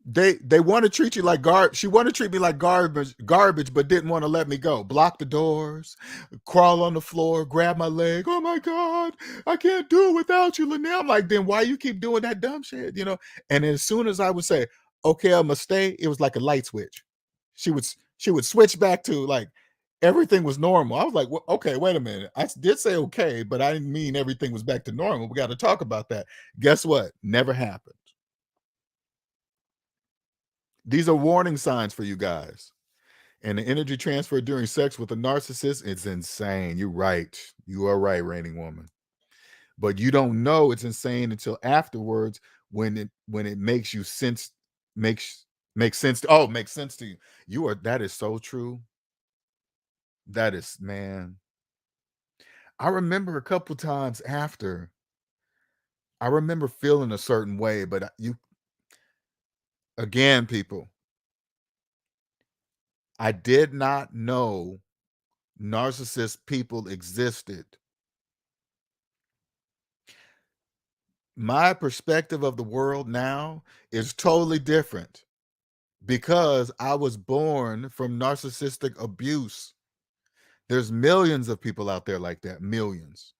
They want to treat you like garbage. She wanted to treat me like garbage, but didn't want to let me go. Block the doors, crawl on the floor, grab my leg. "Oh my God, I can't do it without you, Linnell." I'm like, then why you keep doing that dumb shit, And as soon as I would say, "Okay, I must stay," it was like a light switch. She would switch back to like everything was normal. I was like, well, okay, wait a minute. I did say okay, but I didn't mean everything was back to normal. We got to talk about that. Guess what? Never happened. These are warning signs for you guys. And the energy transfer during sex with a narcissist, it's insane. You're right. You are right, reigning woman. But you don't know it's insane until afterwards when it makes you sense makes sense. Makes sense to you. That is so true. That is, man. I remember a couple times after, I remember feeling a certain way, but you again, people, I did not know narcissist people existed. My perspective of the world now is totally different because I was born from narcissistic abuse. There's millions of people out there like that, millions.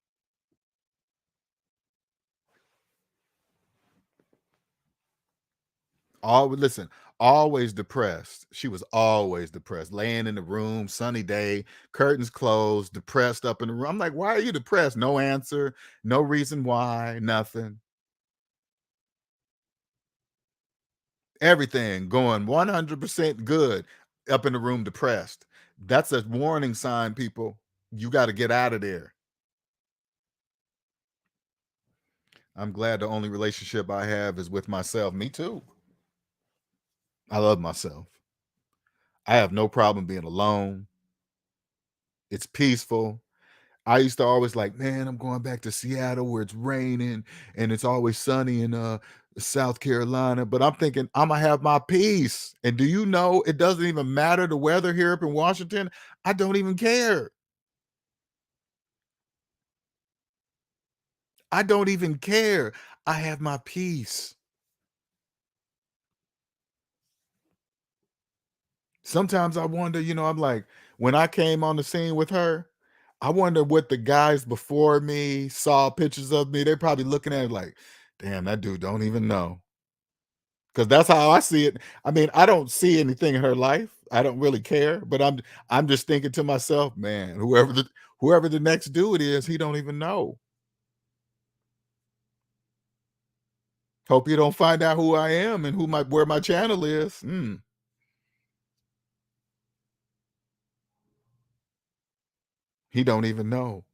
Listen, always depressed. She was always depressed, laying in the room, sunny day, curtains closed, depressed up in the room. I'm like, why are you depressed? No answer, no reason why, nothing. Everything going 100% good, up in the room depressed. That's a warning sign, people. You got to get out of there. I'm glad the only relationship I have is with myself. Me too. I love myself. I have no problem being alone. It's peaceful. I used to always like, man, I'm going back to Seattle where it's raining and it's always sunny in South Carolina. But I'm thinking I'm gonna have my peace. And do you know it doesn't even matter the weather here up in Washington? I don't even care. I don't even care. I have my peace. Sometimes I wonder, I'm like, when I came on the scene with her, I wonder what the guys before me saw pictures of me. They're probably looking at it like, damn, that dude don't even know. Because that's how I see it. I mean, I don't see anything in her life. I don't really care, but I'm just thinking to myself, man, whoever the next dude is, he don't even know. Hope you don't find out who I am and where my channel is. He don't even know.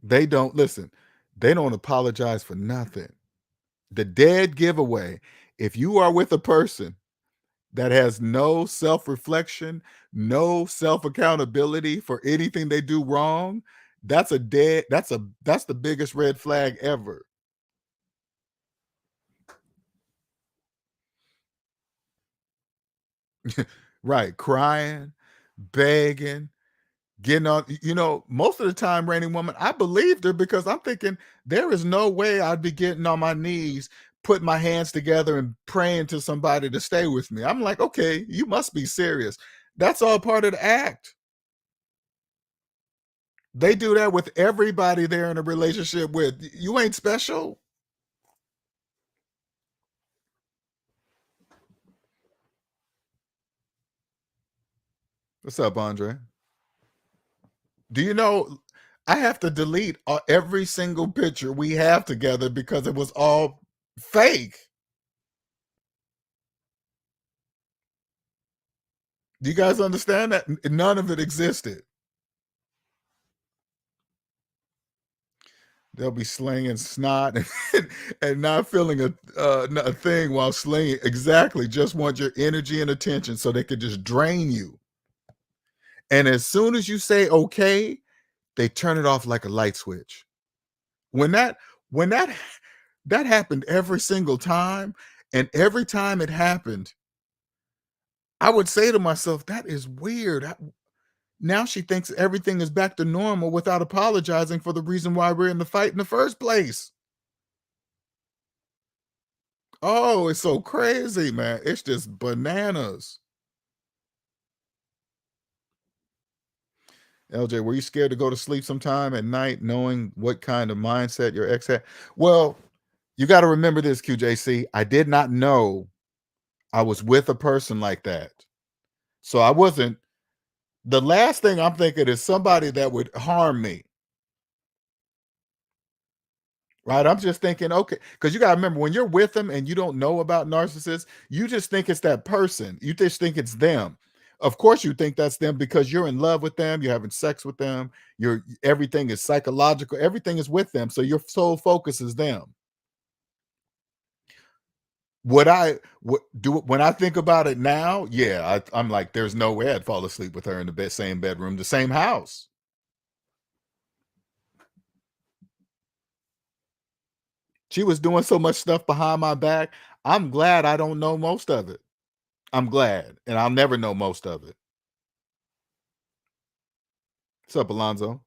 They don't listen. They don't apologize for nothing. The dead giveaway. If you are with a person that has no self-reflection, no self-accountability for anything they do wrong, that's the biggest red flag ever. Right, crying, begging, getting on most of the time, Raining Woman, I believed her because I'm thinking, there is no way I'd be getting on my knees, putting my hands together and praying to somebody to stay with me. I'm like, "Okay, you must be serious." That's all part of the act. They do that with everybody they're in a relationship with. You ain't special. What's up, Andre? Do you know I have to delete every single picture we have together because it was all fake. Do you guys understand that? None of it existed. They'll be slinging snot and not feeling a thing while slinging. Exactly. Just want your energy and attention so they could just drain you. And as soon as you say okay, they turn it off like a light switch. When that when that happened every single time, and every time it happened, I would say to myself, that is weird. Now she thinks everything is back to normal without apologizing for the reason why we're in the fight in the first place. Oh, it's so crazy, man. It's just bananas. LJ, were you scared to go to sleep sometime at night knowing what kind of mindset your ex had? Well, you got to remember this, QJC. I did not know I was with a person like that. So I wasn't, the last thing I'm thinking is somebody that would harm me. Right? I'm just thinking, okay, because you got to remember when you're with them and you don't know about narcissists, you just think it's that person. You just think it's them. Of course, you think that's them because you're in love with them, you're having sex with them, everything is psychological, everything is with them. So your sole focus is them. Do when I think about it now, yeah, I'm like, there's no way I'd fall asleep with her in the same bedroom, the same house. She was doing so much stuff behind my back. I'm glad I don't know most of it. I'm glad, and I'll never know most of it. What's up, Alonzo?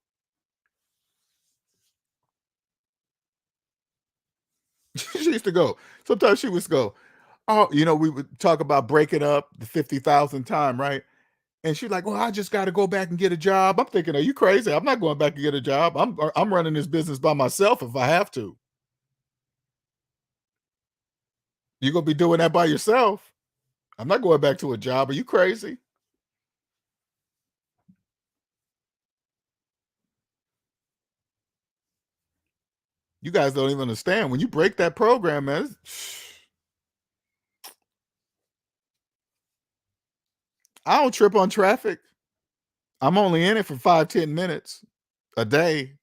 She used to go. Sometimes she would go, "Oh, we would talk about breaking up the 50,000th time, right?" And she's like, "Well, I just got to go back and get a job." I'm thinking, "Are you crazy? I'm not going back and get a job. I'm running this business by myself if I have to." You're gonna be doing that by yourself. I'm not going back to a job. Are you crazy? You guys don't even understand. When you break that program, man, I don't trip on traffic. I'm only in it for 5, 10 minutes a day.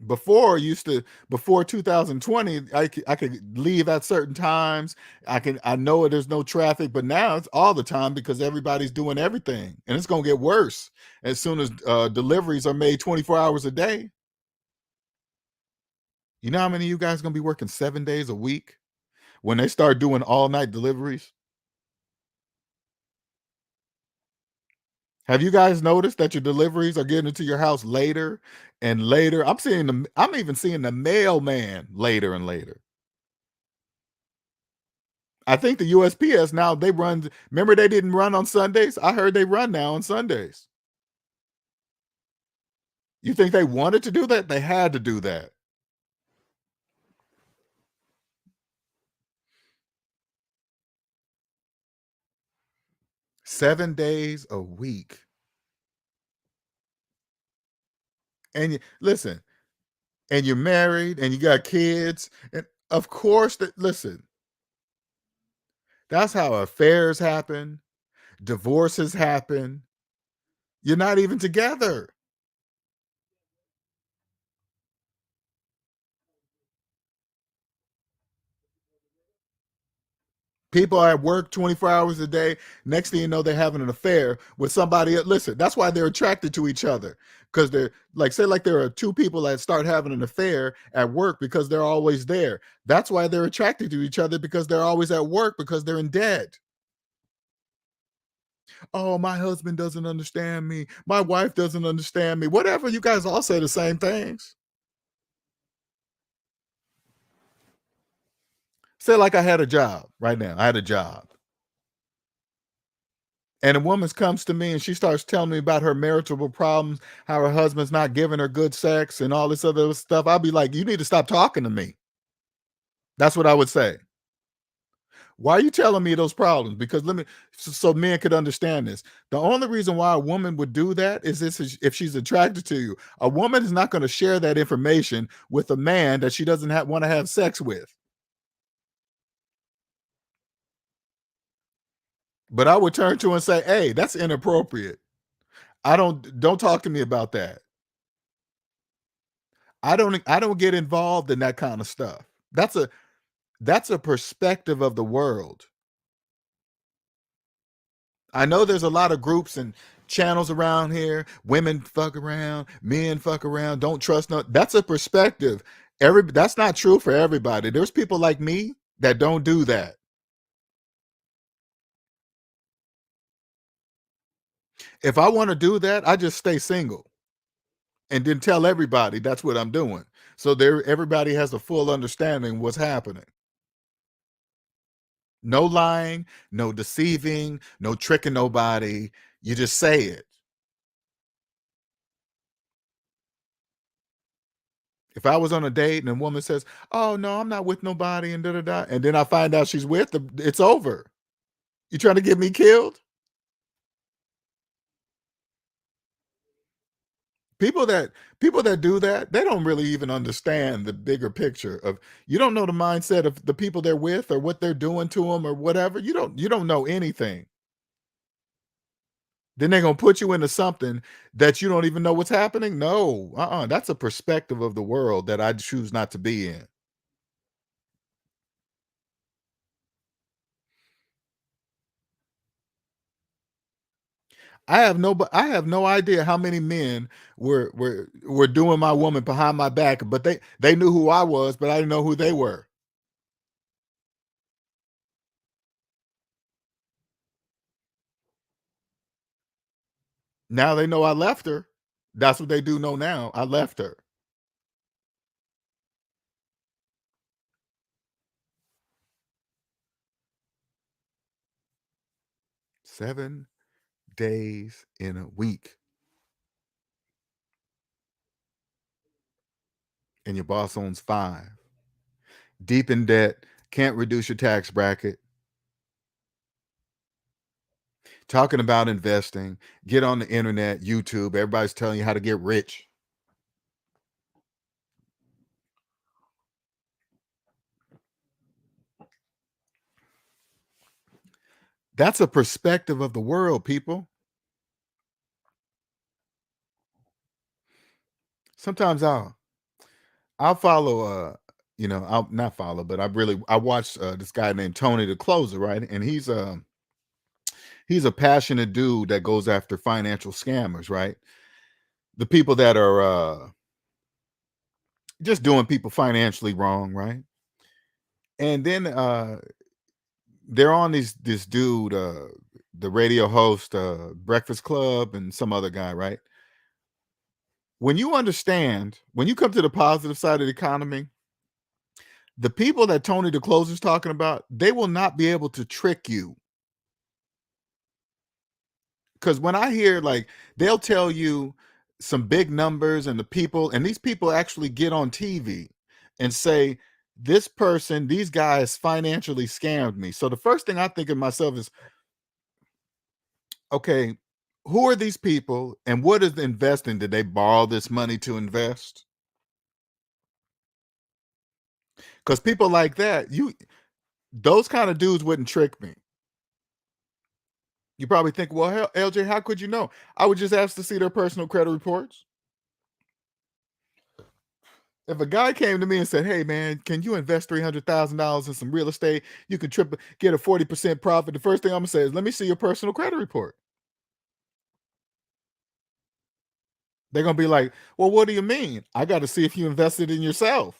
Before 2020, I could leave at certain times. I know there's no traffic, but now it's all the time because everybody's doing everything, and it's gonna get worse as soon as deliveries are made 24 hours a day. You know how many of you guys gonna be working 7 days a week when they start doing all night deliveries? Have you guys noticed that your deliveries are getting into your house later and later? I'm even seeing the mailman later and later. I think the USPS now they run. Remember they didn't run on Sundays? I heard they run now on Sundays. You think they wanted to do that? They had to do that. Seven days a week. And listen, and you're married and you got kids. And of course that listen, that's how affairs happen, divorces happen. You're not even together. People are at work 24 hours a day. Next thing you know, they're having an affair with somebody. Listen, that's why they're attracted to each other. Because they're like, say, like there are two people that start having an affair at work because they're always there. That's why they're attracted to each other because they're always at work because they're in debt. Oh, my husband doesn't understand me. My wife doesn't understand me. Whatever. You guys all say the same things. Say, like I had a job right now. I had a job. And a woman comes to me and she starts telling me about her marital problems, how her husband's not giving her good sex and all this other stuff. I'll be like, you need to stop talking to me. That's what I would say. Why are you telling me those problems? Because let me, so men could understand this. The only reason why a woman would do that is this: is if she's attracted to you. A woman is not going to share that information with a man that she doesn't want to have sex with. But I would turn to and say, hey, that's inappropriate. Don't talk to me about that. I don't get involved in that kind of stuff. That's a perspective of the world. I know there's a lot of groups and channels around here. Women fuck around, men fuck around, don't trust no. That's a perspective. That's not true for everybody. There's people like me that don't do that. If I want to do that, I just stay single and then tell everybody that's what I'm doing. So there everybody has a full understanding what's happening. No lying, no deceiving, no tricking nobody. You just say it. If I was on a date and a woman says, "Oh no, I'm not with nobody," and da da da, and then I find out she's with them, it's over. You trying to get me killed? People that people that do that, they don't really even understand the bigger picture of. You don't know the mindset of the people they're with or what they're doing to them or whatever. You don't know anything. Then they're gonna put you into something that you don't even know what's happening. No, that's a perspective of the world that I choose not to be in. I have no idea how many men were doing my woman behind my back, but they knew who I was, but I didn't know who they were. Now they know I left her. That's what they do know now. I left her. 7 days in a week, and your boss owns 5. Deep in debt, can't reduce your tax bracket, talking about investing, get on the internet, YouTube, everybody's telling you how to get rich. That's a perspective of the world, people. Sometimes I'll follow I'll not follow, but I watched this guy named Tony the Closer, right? And he's a passionate dude that goes after financial scammers, right? The people that are just doing people financially wrong, right? And then they're on this dude. the radio host, Breakfast Club, and some other guy, right? When you understand, when you come to the positive side of the economy, the people that Tony the Closer's talking about, they will not be able to trick you. Because when I hear, like, they'll tell you some big numbers, and these people actually get on TV and say, this person, these guys financially scammed me. So the first thing I think of myself is, okay, who are these people and what is the investing? Did they borrow this money to invest? Because people like that, those kind of dudes wouldn't trick me. You probably think, well, hell, LJ, how could you know? I would just ask to see their personal credit reports. If a guy came to me and said, hey, man, can you invest $300,000 in some real estate? You can get a 40% profit. The first thing I'm going to say is, let me see your personal credit report. They're going to be like, well, what do you mean? I got to see if you invested in yourself.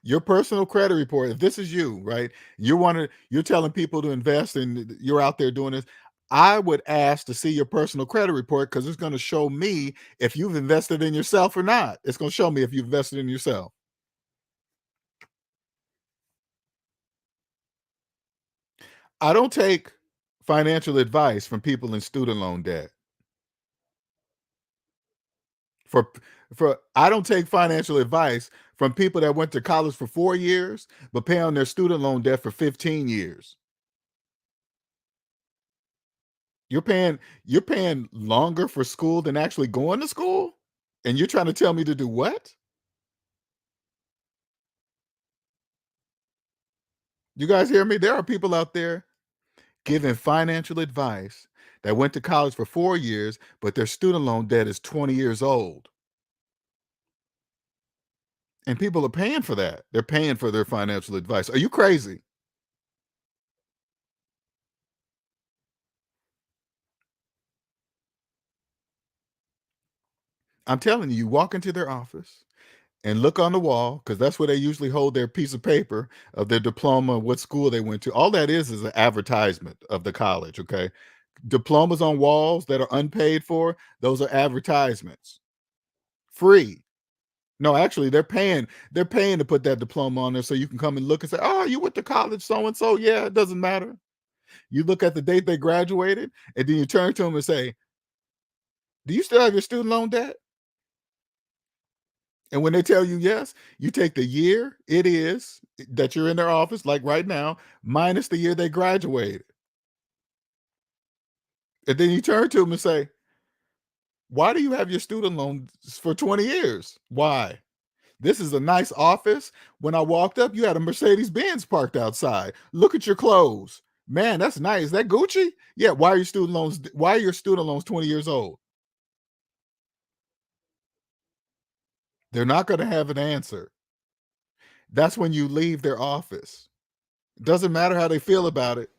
Your personal credit report, if this is you, right? You're telling people to invest and you're out there doing this. I would ask to see your personal credit report because it's going to show me if you've invested in yourself or not. It's going to show me if you've invested in yourself. I don't take financial advice from people in student loan debt. For I don't take financial advice from people that went to college for 4 years but pay on their student loan debt for 15 years. You're paying longer for school than actually going to school? And you're trying to tell me to do what? You guys hear me? There are people out there giving financial advice that went to college for 4 years, but their student loan debt is 20 years old. And people are paying for that. They're paying for their financial advice. Are you crazy? I'm telling you, you walk into their office and look on the wall, because that's where they usually hold their piece of paper of their diploma, what school they went to. All that is an advertisement of the college, okay? Diplomas on walls that are unpaid for, those are advertisements. Free. No, actually, they're paying to put that diploma on there so you can come and look and say, oh, you went to college so and so. Yeah, it doesn't matter. You look at the date they graduated, and then you turn to them and say, do you still have your student loan debt? And when they tell you yes, you take the year it is that you're in their office, like right now, minus the year they graduated. And then you turn to them and say, why do you have your student loans for 20 years? Why? This is a nice office. When I walked up, you had a Mercedes Benz parked outside. Look at your clothes. Man, that's nice. Is that Gucci? Yeah. Why are your student loans 20 years old? They're not going to have an answer. That's when you leave their office. Doesn't matter how they feel about it.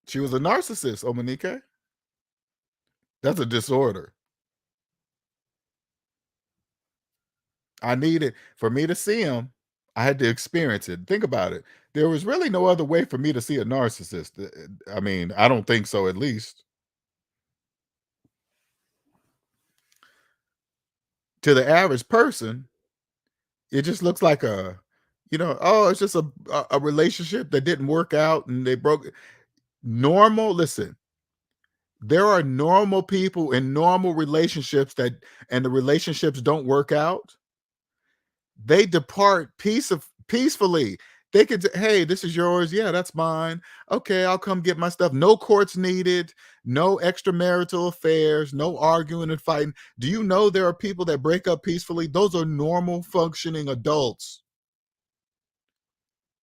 She was a narcissist, Omanike. That's a disorder. I needed for me to see him, I had to experience it. Think about it. There was really no other way for me to see a narcissist. I mean, I don't think so, at least. To the average person, it just looks like oh, it's just a relationship that didn't work out and they broke it. Normal, listen, there are normal people in normal relationships and the relationships don't work out. They depart peacefully. They could, hey, this is yours. Yeah, that's mine. Okay, I'll come get my stuff. No courts needed, no extramarital affairs, no arguing and fighting. Do you know there are people that break up peacefully? Those are normal functioning adults.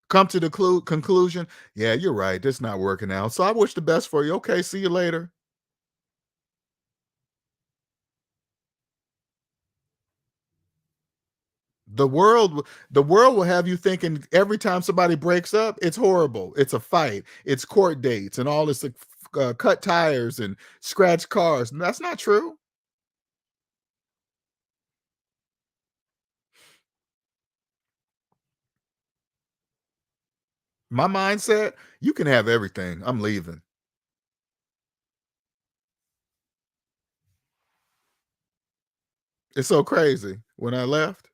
Come to the conclusion, yeah, you're right. This not working out. So I wish the best for you. Okay, see you later. The world will have you thinking every time somebody breaks up, it's horrible. It's a fight. It's court dates and all this cut tires and scratch cars. And that's not true. My mindset, you can have everything. I'm leaving. It's so crazy. When I left,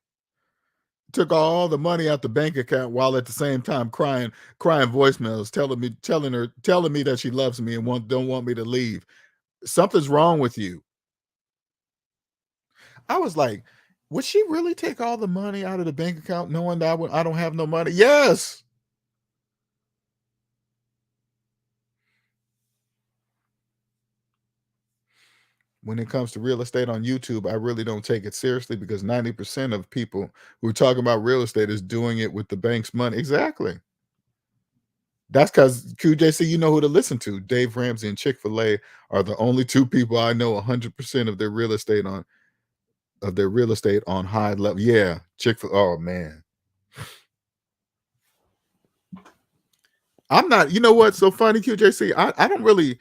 took all the money out the bank account while at the same time crying voicemails, telling me that she loves me and don't want me to leave. Something's wrong with you. I was like, would she really take all the money out of the bank account knowing that I don't have no money? Yes. When it comes to real estate on YouTube, I really don't take it seriously because 90% of people who are talking about real estate is doing it with the bank's money. Exactly. That's because QJC, you know who to listen to. Dave Ramsey and Chick-fil-A are the only two people I know 100% of their real estate on high level. Yeah, Chick-fil. Oh man, I'm not. You know what's so funny, QJC? I don't really.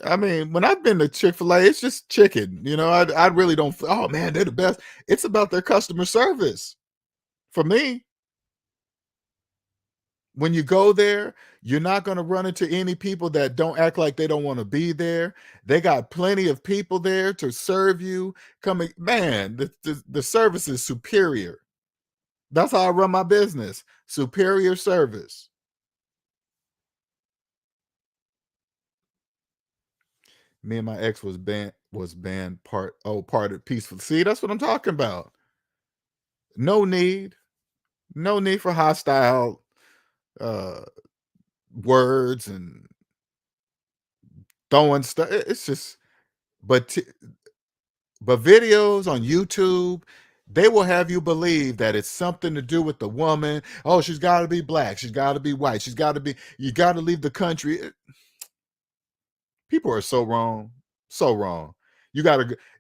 I mean, when I've been to Chick-fil-A, it's just chicken. I really don't. Oh man, they're the best. It's about their customer service. For me, when you go there, you're not going to run into any people that don't act like they don't want to be there. They got plenty of people there to serve you. Coming, man, the service is superior. That's how I run my business. Superior service. Me and my ex was banned parted peacefully. See, that's what I'm talking about. No need, no need for hostile uh words and throwing stuff. It's just, but but videos on YouTube, they will have you believe that it's something to do with the woman. Oh, she's got to be black. She's got to be white. You got to leave the country. People are so wrong. So wrong.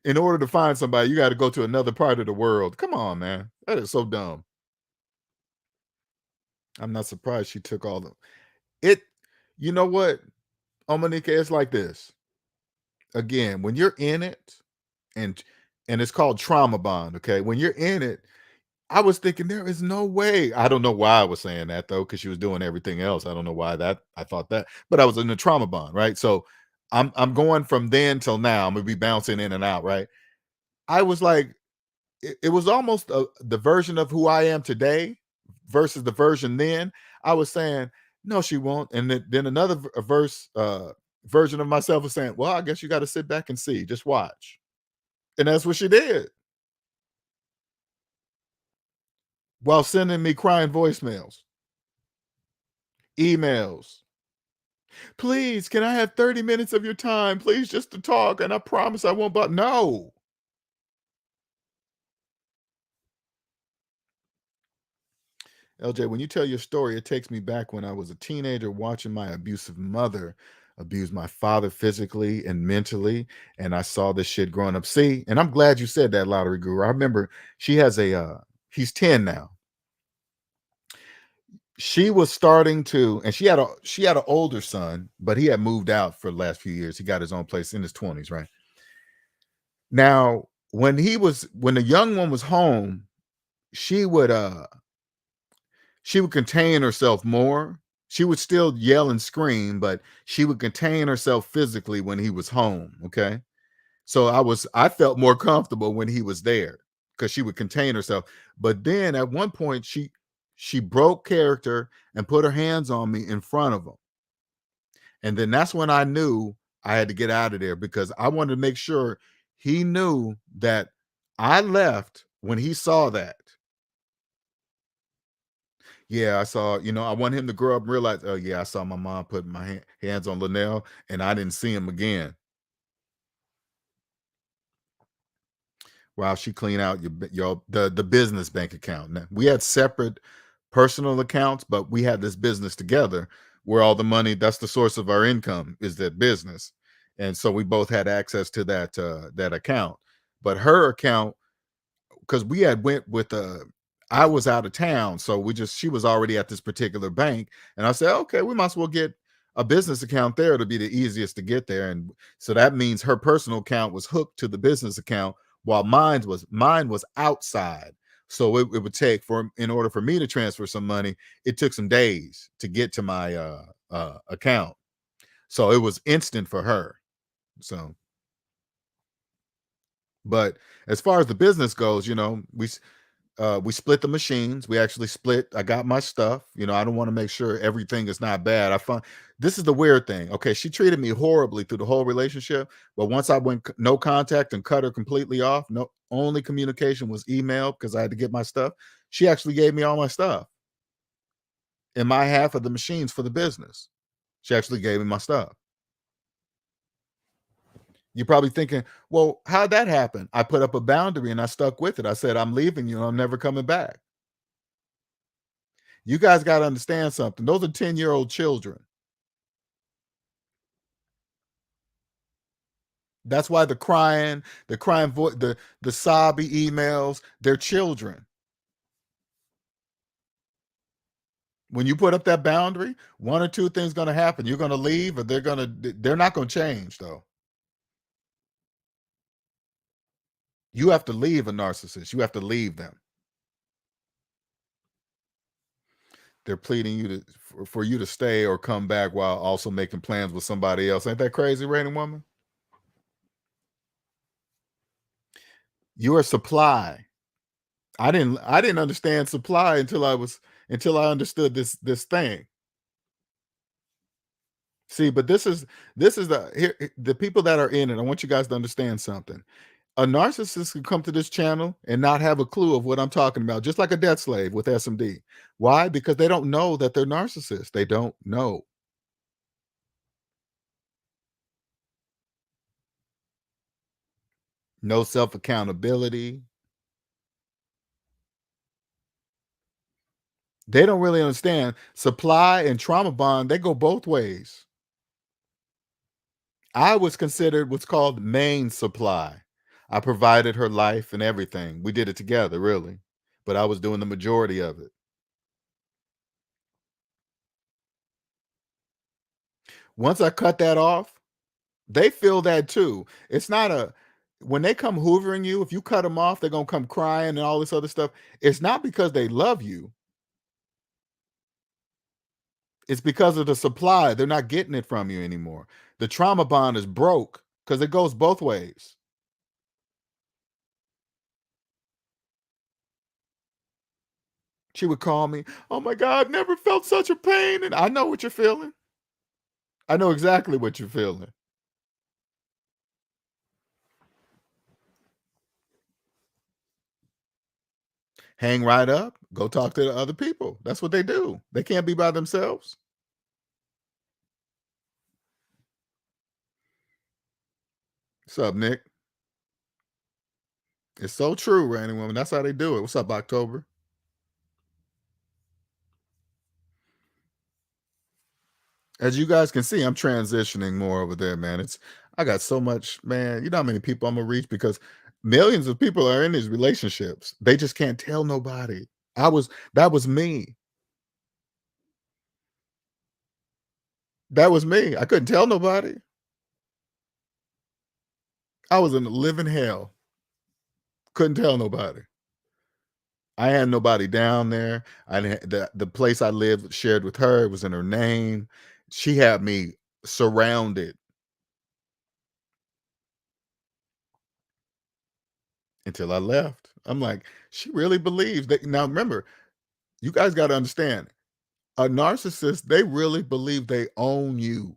In order to find somebody, you got to go to another part of the world. Come on, man. That is so dumb. I'm not surprised she took all the it. You know what, Omanika, it's like this. Again, when you're in it, and it's called trauma bond, okay? When you're in it, I was thinking there is no way. I don't know why I was saying that though, because she was doing everything else. I don't know why that I thought that, but I was in the trauma bond, right? So I'm going from then till now. I'm gonna be bouncing in and out, right? I was like, it was almost the version of who I am today versus the version then. I was saying, no, she won't. And then another version of myself was saying, well, I guess you got to sit back and see, just watch. And that's what she did while sending me crying voicemails, emails. Please, can I have 30 minutes of your time? Please, just to talk. And I promise I won't, but no. LJ, when you tell your story, it takes me back when I was a teenager watching my abusive mother abuse my father physically and mentally. And I saw this shit growing up. See, and I'm glad you said that, Lottery Guru. I remember she has he's 10 now. She was starting to, and she had an older son, but he had moved out for the last few years. He got his own place in his 20s, right? Now, when the young one was home, she would she would contain herself more. She would still yell and scream, but she would contain herself physically when he was home. Okay. So I felt more comfortable when he was there because she would contain herself. But then at one point she broke character and put her hands on me in front of him. And then that's when I knew I had to get out of there because I wanted to make sure he knew that I left when he saw that. Yeah, I saw, I want him to grow up and realize, oh yeah, I saw my mom putting my hands on Linnell and I didn't see him again. Wow, she clean out the business bank account. Now, we had separate personal accounts, but we had this business together where all the money, that's the source of our income, is that business. And so we both had access to that account. But her account, because we had went with I was out of town, so she was already at this particular bank, and I said, okay, we might as well get a business account there. It'll be the easiest to get there. And so that means her personal account was hooked to the business account while mine was outside. So it would take for in order for me to transfer some money, it took some days to get to my account. So it was instant for her. So, but as far as the business goes, we split the machines. We actually split. I got my stuff. I don't want to make sure everything is not bad. I find this is the weird thing. Okay, she treated me horribly through the whole relationship, but once I went no contact and cut her completely off, no only communication was email because I had to get my stuff. She actually gave me all my stuff in my half of the machines for the business. She actually gave me my stuff. You're probably thinking, well, how'd that happen? I put up a boundary and I stuck with it. I said, I'm leaving you and I'm never coming back. You guys got to understand something. Those are 10-year-old children. That's why the crying voice, the sobby emails, they're children. When you put up that boundary, one or two things going to happen. You're going to leave, or they're not going to change though. You have to leave a narcissist. You have to leave them. They're pleading for you to stay or come back while also making plans with somebody else. Ain't that crazy, Raining Woman? You're a supply. I didn't understand supply until I understood this thing. See, but this is the people that are in it. I want you guys to understand something. A narcissist can come to this channel and not have a clue of what I'm talking about, just like a debt slave with SMD. Why? Because they don't know that they're narcissists. They don't know. No self accountability. They don't really understand supply and trauma bond. They go both ways. I was considered what's called main supply. I provided her life and everything. We did it together, really, but I was doing the majority of it. Once I cut that off, they feel that too. It's not a when they come hoovering you, if you cut them off, they're gonna come crying and all this other stuff. It's not because they love you. It's because of the supply. They're not getting it from you anymore. The trauma bond is broke because it goes both ways. She would call me, "Oh my God, never felt such a pain." And I know what you're feeling. I know exactly what you're feeling. Hang right up, go talk to the other people. That's what they do. They can't be by themselves. What's up, Nick? It's so true, Randy Woman. That's how they do it. What's up, October? As you guys can see, I'm transitioning more over there, man. I got so much, man. You know how many people I'm gonna reach because millions of people are in these relationships. They just can't tell nobody. That was me. That was me. I couldn't tell nobody. I was in the living hell. Couldn't tell nobody. I had nobody down there. I didn't the place I lived shared with her. It was in her name. She had me surrounded until I left. I'm like, she really believes that. Now remember, you guys got to understand, a narcissist, they really believe they own you.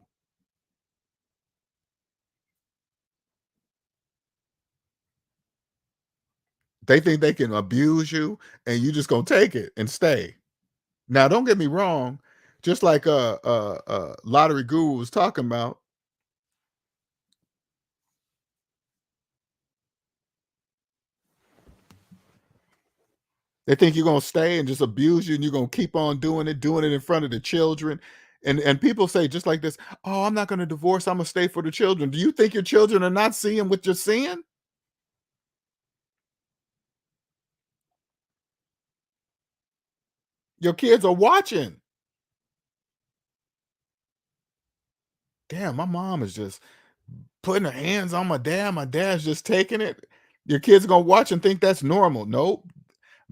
They think they can abuse you and you just gonna take it and stay. Now, don't get me wrong, just like lottery guru was talking about, they think you're gonna stay and just abuse you and you're gonna keep on doing it in front of the children. And people say just like this, oh, I'm not gonna divorce, I'm gonna stay for the children. Do you think your children are not seeing what you're seeing? Your kids are watching. Damn, my mom is just putting her hands on my dad. My dad's just taking it. Your kids are gonna watch and think that's normal. Nope.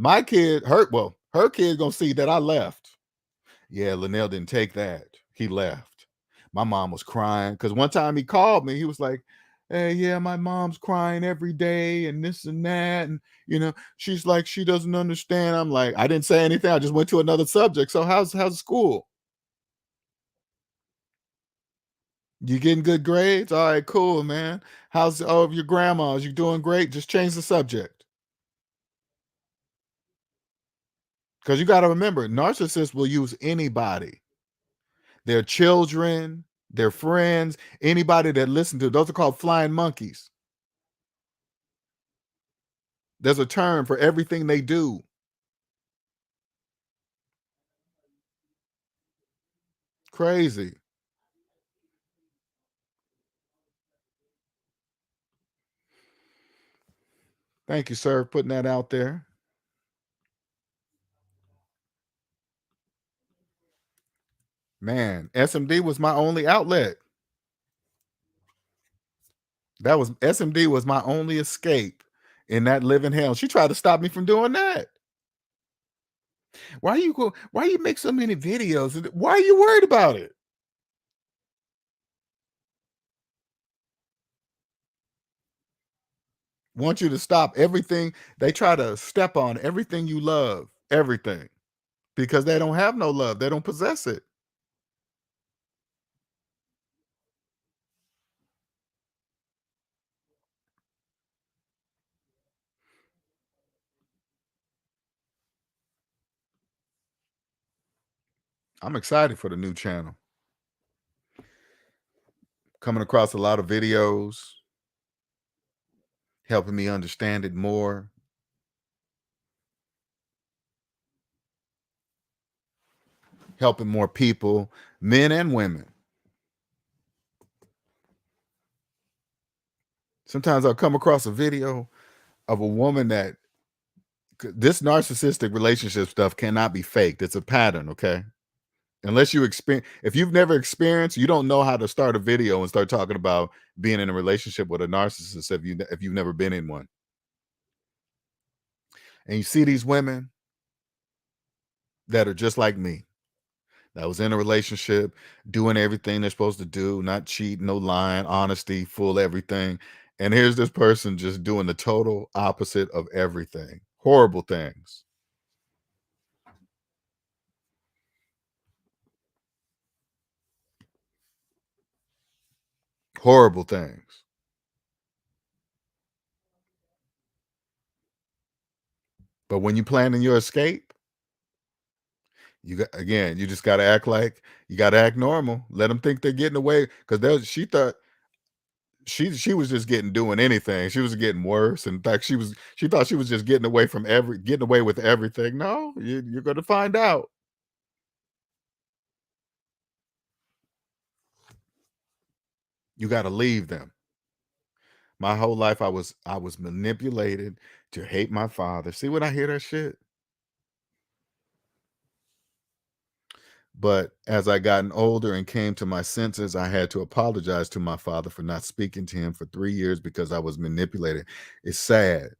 My kid, her kid gonna see that I left. Yeah, Linnell didn't take that. He left. My mom was crying because one time he called me. He was like, "Hey, yeah, my mom's crying every day and this and that. And, she's like, she doesn't understand." I'm like, I didn't say anything. I just went to another subject. So how's school? You getting good grades? All right, cool, man. How's your grandma's? You doing great? Just change the subject. Because you got to remember, narcissists will use anybody, their children, their friends, anybody that listen to. Those are called flying monkeys. There's a term for everything they do. Crazy. Thank you, sir, for putting that out there. Man, SMD was my only outlet. That was SMD was my only escape in that living hell. She tried to stop me from doing that. Why you make so many videos? Why are you worried about it? Want you to stop everything. They try to step on everything you love, everything, because they don't have no love. They don't possess it. I'm excited for the new channel. Coming across a lot of videos, helping me understand it more. Helping more people, men and women. Sometimes I'll come across a video of a woman that this narcissistic relationship stuff cannot be faked. It's a pattern, okay? Unless you experience, if you've never experienced, you don't know how to start a video and start talking about being in a relationship with a narcissist if you've never been in one. And you see these women that are just like me, that was in a relationship, doing everything they're supposed to do, not cheating, no lying, honesty, full everything. And here's this person just doing the total opposite of everything. Horrible things. Horrible things. But when you're planning your escape, you just got to act like you got to act normal. Let them think they're getting away because she thought she was just doing anything. She was getting worse. In fact, she thought she was just getting away with everything. No, you're going to find out. You got to leave them. My whole life, I was manipulated to hate my father. See when I hear that shit? But as I gotten older and came to my senses, I had to apologize to my father for not speaking to him for 3 years because I was manipulated. It's sad.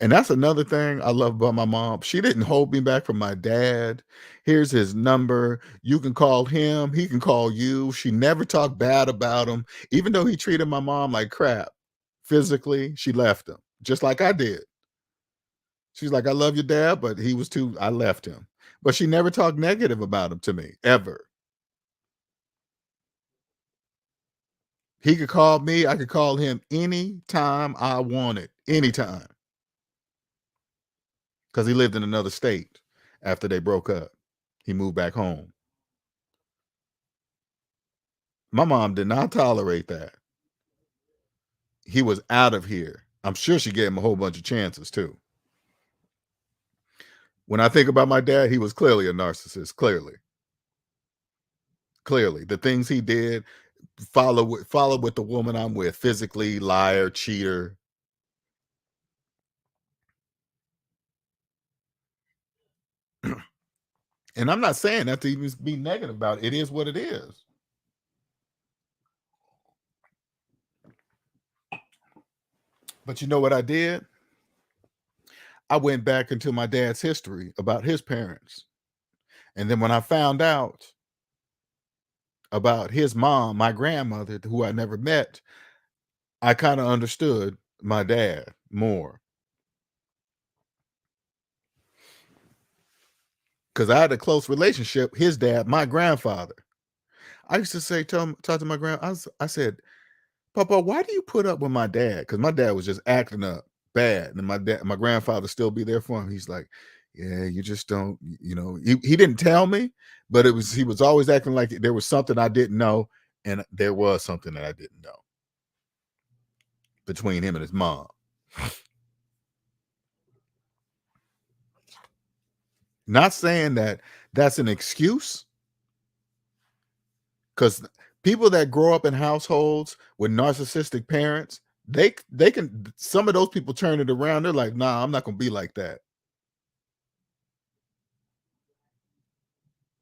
And that's another thing I love about my mom. She didn't hold me back from my dad. Here's his number. You can call him. He can call you. She never talked bad about him. Even though he treated my mom like crap physically, she left him just like I did. She's like, "I love your dad, but I left him." But she never talked negative about him to me, ever. He could call me, I could call him anytime I wanted, anytime, because he lived in another state after they broke up. He moved back home. My mom did not tolerate that. He was out of here. I'm sure she gave him a whole bunch of chances too. When I think about my dad, he was clearly a narcissist, clearly. Clearly. The things he did, follow with the woman I'm with, physically, liar, cheater. And I'm not saying that to even be negative about it. It is what it is. But you know what I did? I went back into my dad's history about his parents. And then when I found out about his mom, my grandmother, who I never met, I kind of understood my dad more because I had a close relationship. His dad, my grandfather. I used to say, talk to my grand. I said, Papa, why do you put up with my dad? Because my dad was just acting up bad, and my grandfather still be there for him. He's like, yeah, you just don't, he didn't tell me, but he was always acting like there was something I didn't know, and there was something that I didn't know between him and his mom. Not saying that that's an excuse, because people that grow up in households with narcissistic parents, they can some of those people turn it around. They're like, nah, I'm not gonna be like that.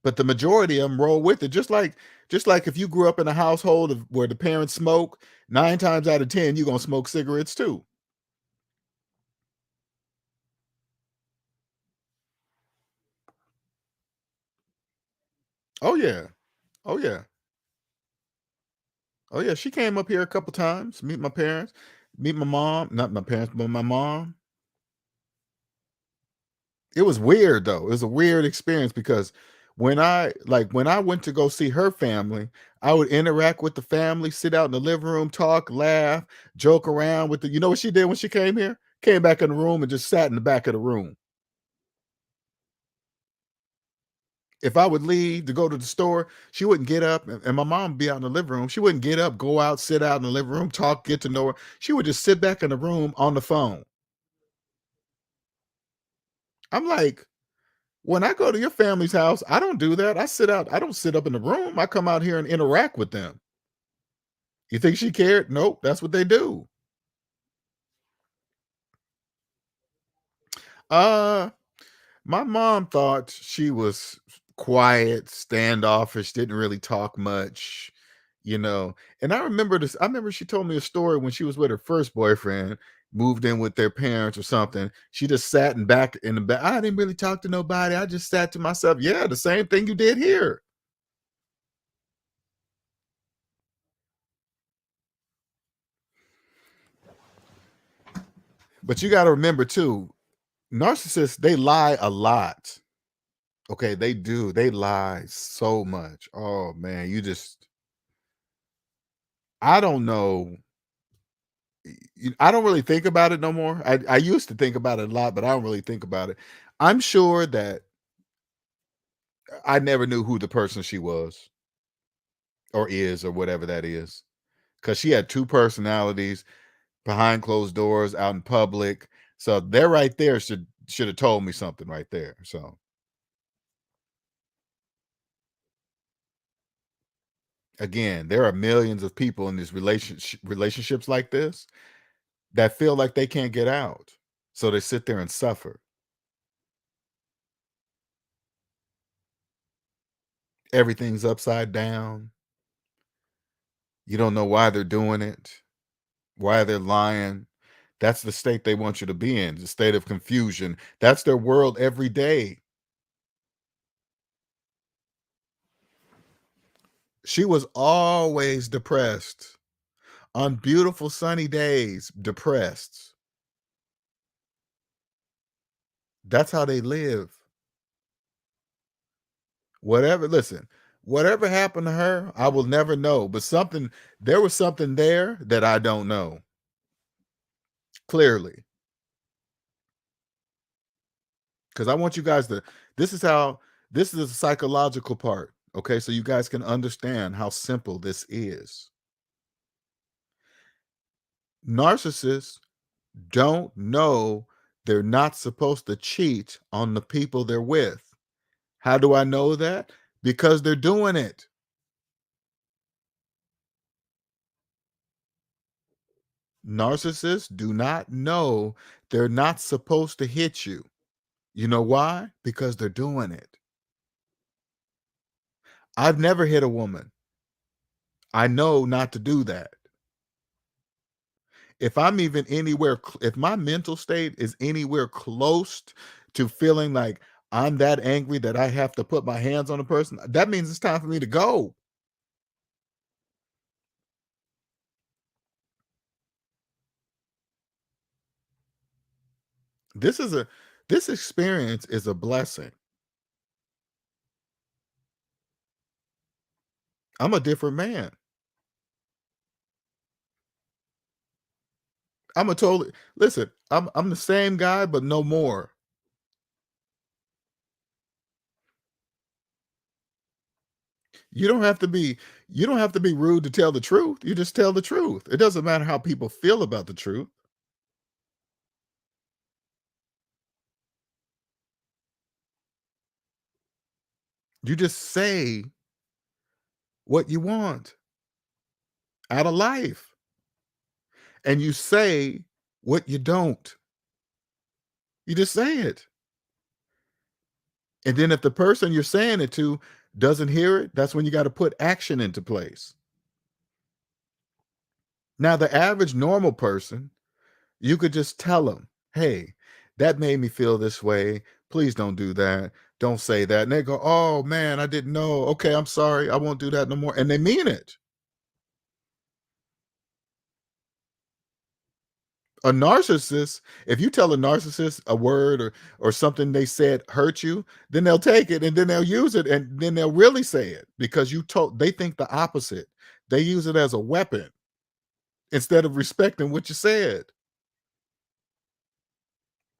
But the majority of them roll with it. Just like if you grew up in a household where the parents smoke, 9 times out of 10, you're gonna smoke cigarettes too. Oh yeah. Oh yeah. Oh yeah. She came up here a couple times, meet my parents, meet my mom, not my parents, but my mom. It was weird though. It was a weird experience because when I went to go see her family, I would interact with the family, sit out in the living room, talk, laugh, joke around with the you know what she did when she came here? Came back in the room and just sat in the back of the room. If I would leave to go to the store, she wouldn't get up, and my mom would be out in the living room. She wouldn't get up, go out, sit out in the living room, talk, get to know her. She would just sit back in the room on the phone. I'm like, when I go to your family's house, I don't do that. I sit out. I don't sit up in the room. I come out here and interact with them. You think she cared? Nope. That's what they do. Uh, my mom thought she was quiet, standoffish, didn't really talk much, you know. And I remember this. I remember she told me a story when she was with her first boyfriend, moved in with their parents or something. She just sat in back in the back. I didn't really talk to nobody. I just sat to myself. Yeah, the same thing you did here. But you got to remember too, narcissists, they lie a lot. Okay, they do. They lie so much. Oh man, I don't know. I don't really think about it no more. I used to think about it a lot, but I don't really think about it. I'm sure that I never knew who the person she was or is or whatever that is. Because she had two personalities behind closed doors out in public. So there right there should have told me something right there. So again, there are millions of people in these relationships like this that feel like they can't get out. So they sit there and suffer. Everything's upside down. You don't know why they're doing it, why they're lying. That's the state they want you to be in, the state of confusion. That's their world every day. She was always depressed. On beautiful sunny days, depressed. That's how they live. Whatever happened to her, I will never know. But there was something there that I don't know. Clearly. Because I want you guys to this is the psychological part. Okay, so you guys can understand how simple this is. Narcissists don't know they're not supposed to cheat on the people they're with. How do I know that? Because they're doing it. Narcissists do not know they're not supposed to hit you. You know why? Because they're doing it. I've never hit a woman. I know not to do that. if I'm even anywhere, if my mental state is anywhere close to feeling like I'm that angry that I have to put my hands on a person, that means it's time for me to go. This is a this experience is a blessing. I'm a different man. I'm a totally listen, I'm the same guy, but no more. You don't have to be you don't have to be rude to tell the truth. You just tell the truth. It doesn't matter how people feel about the truth. You just say what you want out of life. And you say what you don't. You just say it. And then if the person you're saying it to doesn't hear it, that's when you got to put action into place. Now, the average normal person, you could just tell them, hey, that made me feel this way. Please don't do that. Don't say that. And they go, oh man, I didn't know. Okay, I'm sorry. I won't do that no more. And they mean it. A narcissist, if you tell a narcissist a word or something they said hurt you, then they'll take it and then they'll use it and then they'll really say it because you told they think the opposite. They use it as a weapon instead of respecting what you said.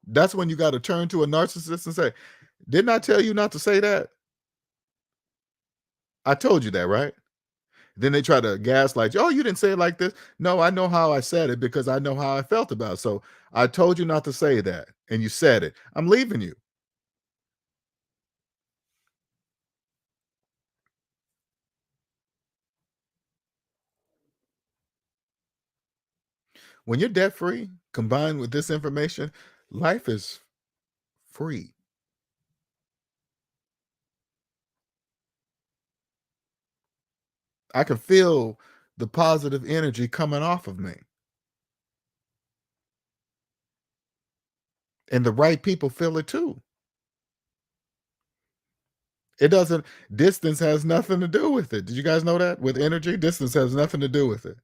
That's when you got to turn to a narcissist and say, "Didn't I tell you not to say that? I told you that, right?" Then they try to gaslight you. Oh, you didn't say it like this. No, I know how I said it because I know how I felt about it. So I told you not to say that, and you said it. I'm leaving you. When you're debt free, combined with this information, life is free. I can feel the positive energy coming off of me, and the right people feel it too. It doesn't, distance has nothing to do with it. Did you guys know that? With energy, distance has nothing to do with it.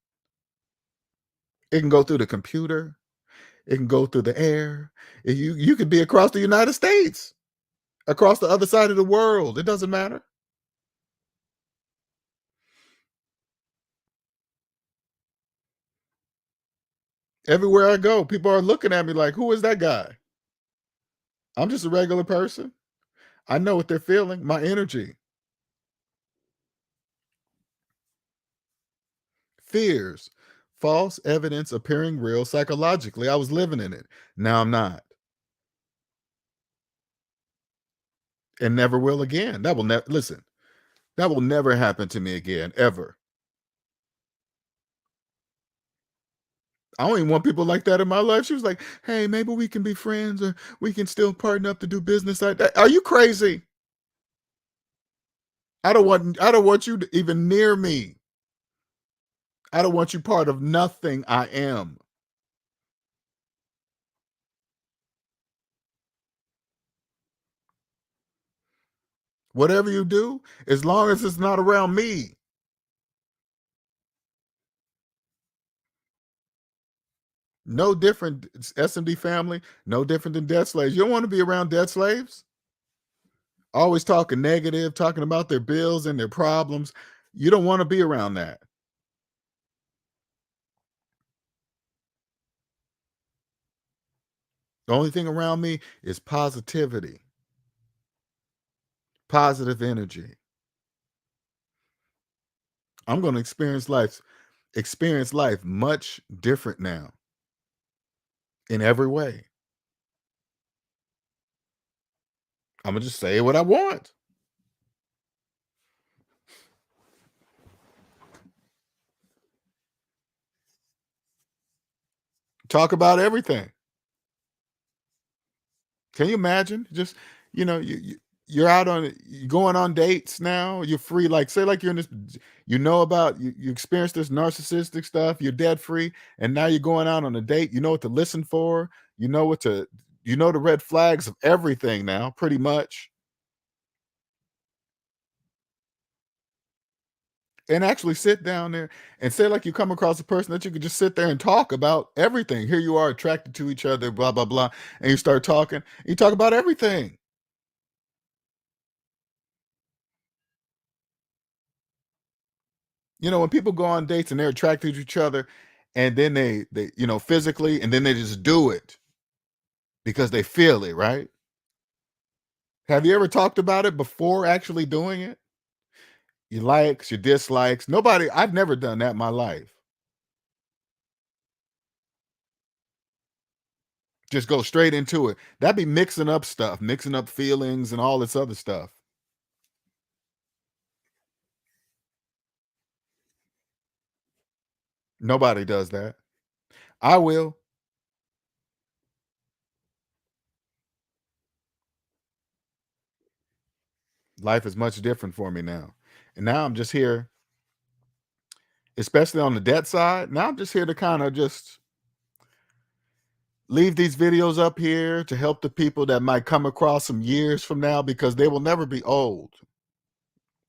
It can go through the computer, it can go through the air. You could be across the United States, across the other side of the world. It doesn't matter. Everywhere I go, people are looking at me like, who is that guy? I'm just a regular person. I know what they're feeling, my energy. Fears, false evidence appearing real psychologically. I was living in it. Now I'm not, and never will again. That will never, listen, that will never happen to me again, ever. I don't even want people like that in my life. She was like, hey, maybe we can be friends or we can still partner up to do business like that. Are you crazy? I don't want you to even near me. I don't want you part of nothing I am. Whatever you do, as long as it's not around me. No different. SMD family, no different than debt slaves. You don't want to be around debt slaves. Always talking negative, talking about their bills and their problems. You don't want to be around that. The only thing around me is positivity, positive energy. I'm going to experience life much different now in every way. I'm going to just say what I want. Talk about everything. Can you imagine? Just, you know, you're out on you going on dates now, you're free, like, say, like, you're in this you know about you experience this narcissistic stuff, you're debt free, and now you're going out on a date, you know what to listen for, you know what to you know the red flags of everything now, pretty much, and actually sit down there and say, like, you come across a person that you could just sit there and talk about everything. Here you are attracted to each other, blah, blah, blah, and you start talking, you talk about everything. You know, when people go on dates and they're attracted to each other, and then they physically, and then they just do it because they feel it, right? Have you ever talked about it before actually doing it? Your likes, your dislikes. Nobody, I've never done that in my life. Just go straight into it. That'd be mixing up stuff, mixing up feelings and all this other stuff. Nobody does that. I will. Life is much different for me now. And now I'm just here, especially on the debt side. Now I'm just here to kind of just leave these videos up here to help the people that might come across some years from now because they will never be old.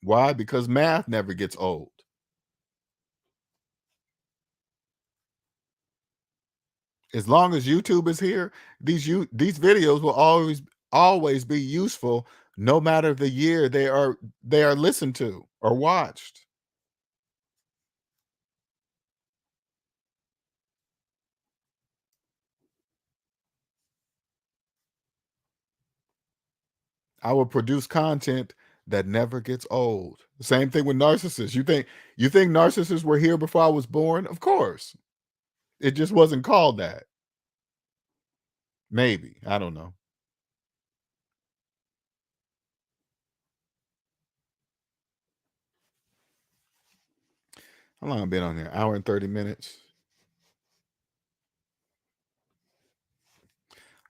Why? Because math never gets old. As long as YouTube is here, these videos will always be useful no matter the year they are listened to or watched. I will produce content that never gets old. Same thing with narcissists. You think narcissists were here before I was born? Of course. It just wasn't called that. Maybe. I don't know. How long have I been on here? Hour and 30 minutes.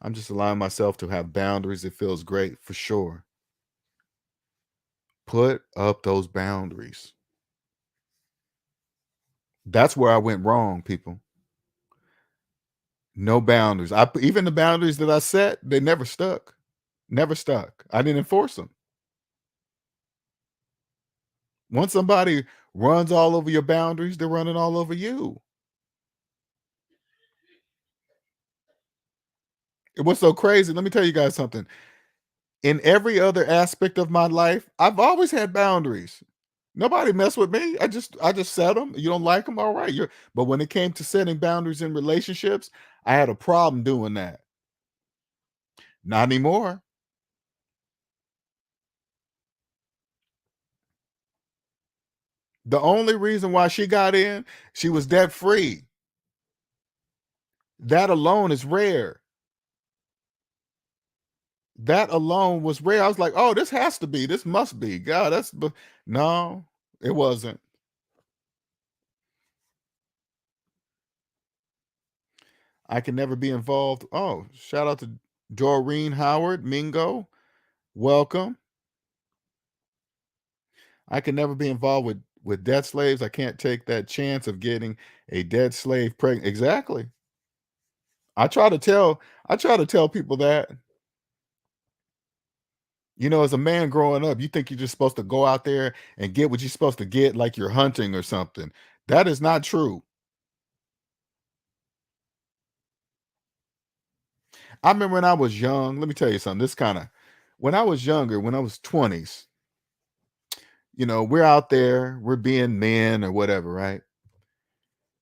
I'm just allowing myself to have boundaries. It feels great for sure. Put up those boundaries. That's where I went wrong, people. No boundaries. Even the boundaries that I set, they never stuck. Never stuck. I didn't enforce them. Once somebody runs all over your boundaries, they're running all over you. It was so crazy. Let me tell you guys something. In every other aspect of my life, I've always had boundaries. Nobody mess with me. I just set them. You don't like them, all right. But when it came to setting boundaries in relationships, I had a problem doing that. Not anymore. The only reason why she got in, she was debt free. That alone is rare. That alone was rare. I was like, "Oh, this has to be. This must be. God, no, it wasn't." I can never be involved. Oh, shout out to Doreen Howard, Mingo. Welcome. I can never be involved with debt slaves. I can't take that chance of getting a debt slave pregnant. Exactly. I try to tell people that, as a man growing up, you think you're just supposed to go out there and get what you're supposed to get like you're hunting or something. That is not true. I remember when I was young, let me tell you something. This kind of when I was younger, when I was 20s, we're out there, we're being men or whatever, right?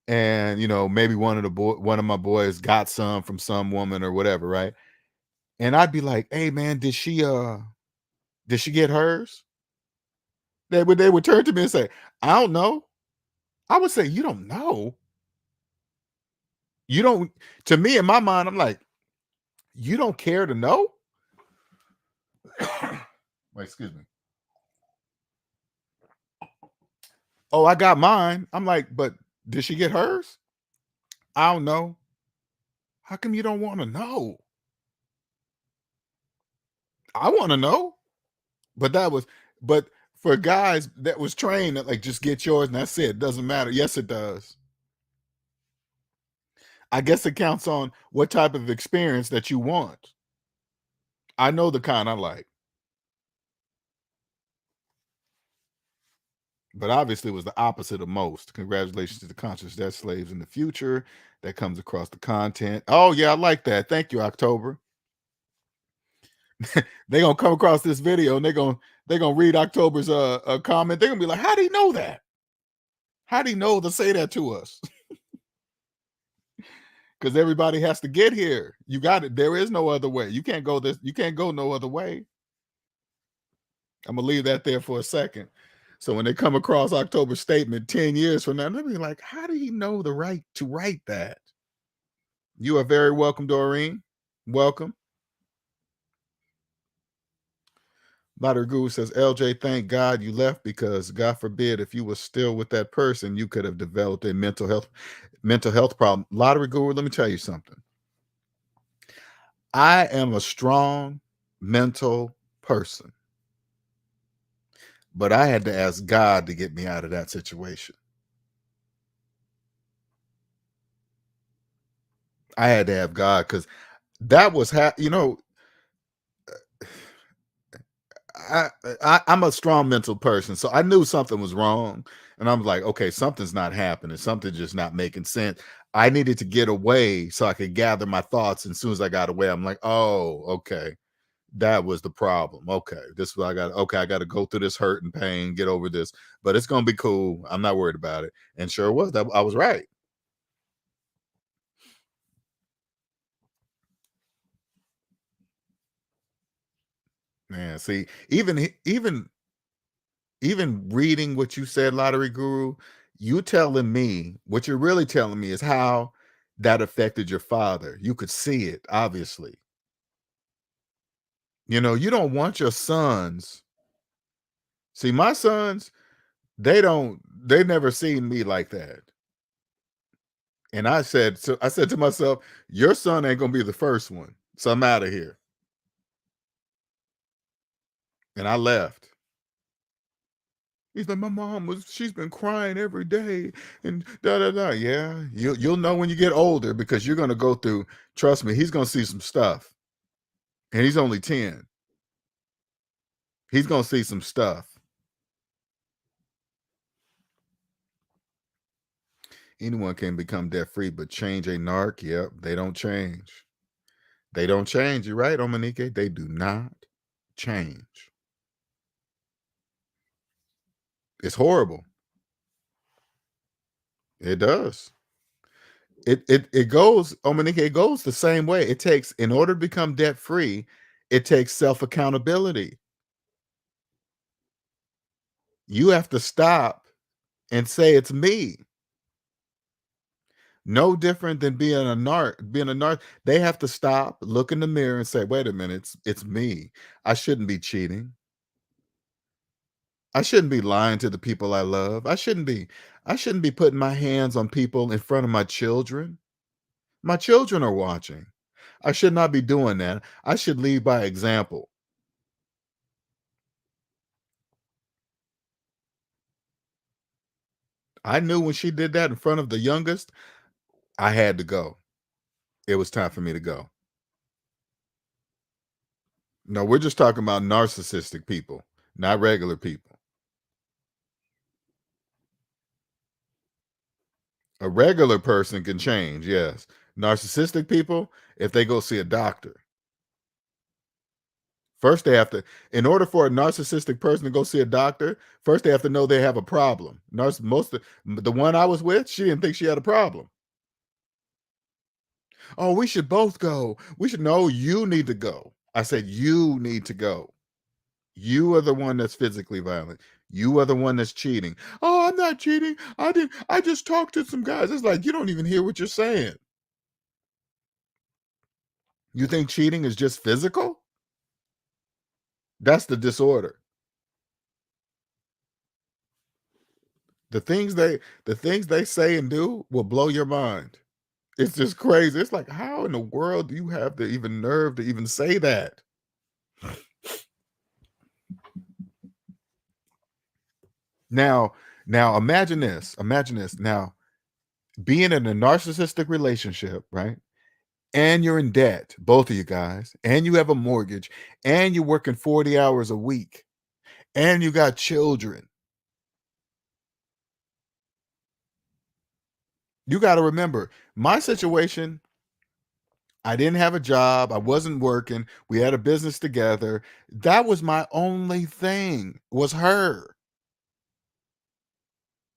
And maybe one of my boys got some from some woman or whatever, right? And I'd be like, "Hey man, did she get hers?" They would turn to me and say, "I don't know." I would say, "You don't know? You don't." To me, in my mind, I'm like, "You don't care to know?" Wait, excuse me. "Oh, I got mine." I'm like, "But did she get hers?" "I don't know." "How come you don't want to know?" "I want to know." But for guys that was trained that like just get yours and that's it. Doesn't matter. Yes, it does. I guess it counts on what type of experience that you want. I know the kind I like. But obviously it was the opposite of most. Congratulations to the conscious debt slaves in the future that comes across the content. Oh yeah, I like that. Thank you, October. They gonna come across this video and they gonna read October's comment. They're gonna be like, how do you know that? How do you know to say that to us? Because everybody has to get here. You got it. There is no other way. You can't go this. You can't go no other way. I'm gonna leave that there for a second. So when they come across October's statement 10 years from now, they'll be like, how do you know the right to write that? You are very welcome, Doreen. Welcome. Lottery Guru says, LJ, thank God you left, because God forbid if you were still with that person, you could have developed a mental health problem. Lottery Guru, let me tell you something. I am a strong mental person, but I had to ask God to get me out of that situation. I had to have God, because that was I'm a strong mental person, so I knew something was wrong, and I'm like, okay, something's not happening. Something's just not making sense. I needed to get away so I could gather my thoughts. And as soon as I got away, I'm like, oh, okay, that was the problem. Okay, this is what I got. Okay, I got to go through this hurt and pain, get over this, but it's gonna be cool. I'm not worried about it. And sure was that I was right. Man, see, even reading what you said, Lottery Guru, you telling me what you're really telling me is how that affected your father. You could see it, obviously. You don't want your sons. See, my sons, they never seen me like that. And I said to myself, your son ain't gonna be the first one. So I'm out of here. And I left. He's like, my she's been crying every day and da da da. Yeah, you'll know when you get older, because you're gonna go through. Trust me, he's gonna see some stuff, and he's only 10. He's gonna see some stuff. Anyone can become debt free, but change a narc. Yep, they don't change. They don't change. You're right, Omanike. They do not change. It's horrible. It does. It goes, Omanike, it goes the same way. It takes, in order to become debt free, it takes self accountability. You have to stop and say it's me. No different than being a narc. They have to stop, look in the mirror and say, wait a minute, it's me. I shouldn't be cheating. I shouldn't be lying to the people I love. I shouldn't be putting my hands on people in front of my children. My children are watching. I should not be doing that. I should lead by example. I knew when she did that in front of the youngest, I had to go. It was time for me to go. No, we're just talking about narcissistic people, not regular people. A regular person can change, yes. Narcissistic people, if they go see a doctor. First, they have to, in order for a narcissistic person to go see a doctor, first they have to know they have a problem. The one I was with, she didn't think she had a problem. Oh, we should both go. We should know you need to go. I said, you need to go. You are the one that's physically violent. You are the one that's cheating. Oh, I'm not cheating. I just talked to some guys. It's like, you don't even hear what you're saying. You think cheating is just physical? That's the disorder. The things they say and do will blow your mind. It's just crazy. It's like, how in the world do you have the even nerve to even say that? Now, now imagine this. Imagine this. Now, being in a narcissistic relationship, right? And you're in debt, both of you guys, and you have a mortgage, and you're working 40 hours a week, and you got children. You got to remember, my situation, I didn't have a job, I wasn't working, we had a business together. That was my only thing, was her.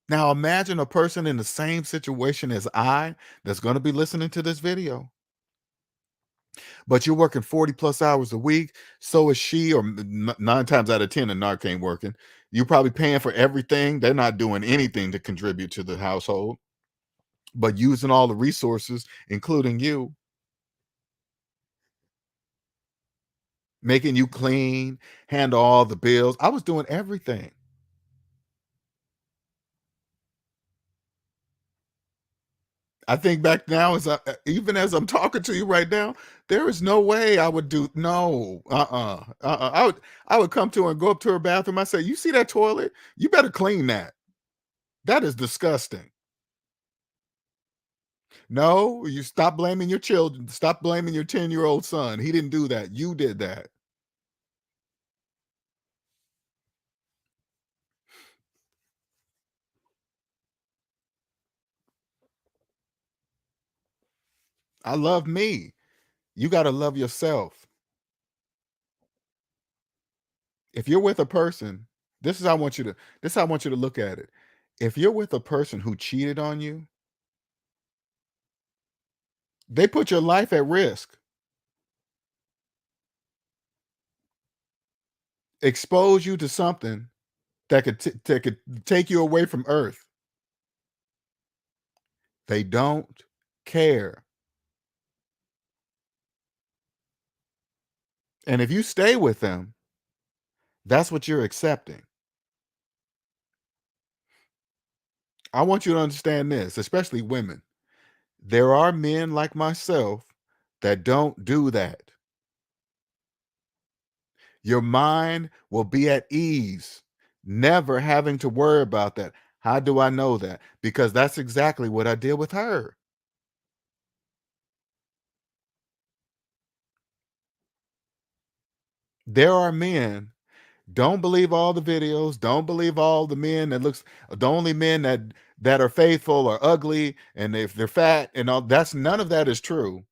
Now imagine a person in the same situation as I that's going to be listening to this video, but you're working 40 plus hours a week. So is she, or 9 times out of 10, a narc ain't working. You're probably paying for everything. They're not doing anything to contribute to the household, but using all the resources, including you, making you clean, handle all the bills. I was doing everything. I think back now, even as I'm talking to you right now, there is no way I would do no. I would come to her and go up to her bathroom. I say, "You see that toilet? You better clean that. That is disgusting." No, you stop blaming your children. Stop blaming your 10-year-old son. He didn't do that. You did that. I love me. You got to love yourself. If you're with a person, this is how I want you to this is how I want you to look at it. If you're with a person who cheated on you, they put your life at risk. Expose you to something that could take you away from earth. They don't care. And if you stay with them, that's what you're accepting. I want you to understand this, especially women. There are men like myself that don't do that. Your mind will be at ease, never having to worry about that. How do I know that? Because that's exactly what I did with her. There are men, don't believe all the videos, don't believe all the men that looks, the only men that are faithful are ugly, and if they're fat and all, that's none of that is true.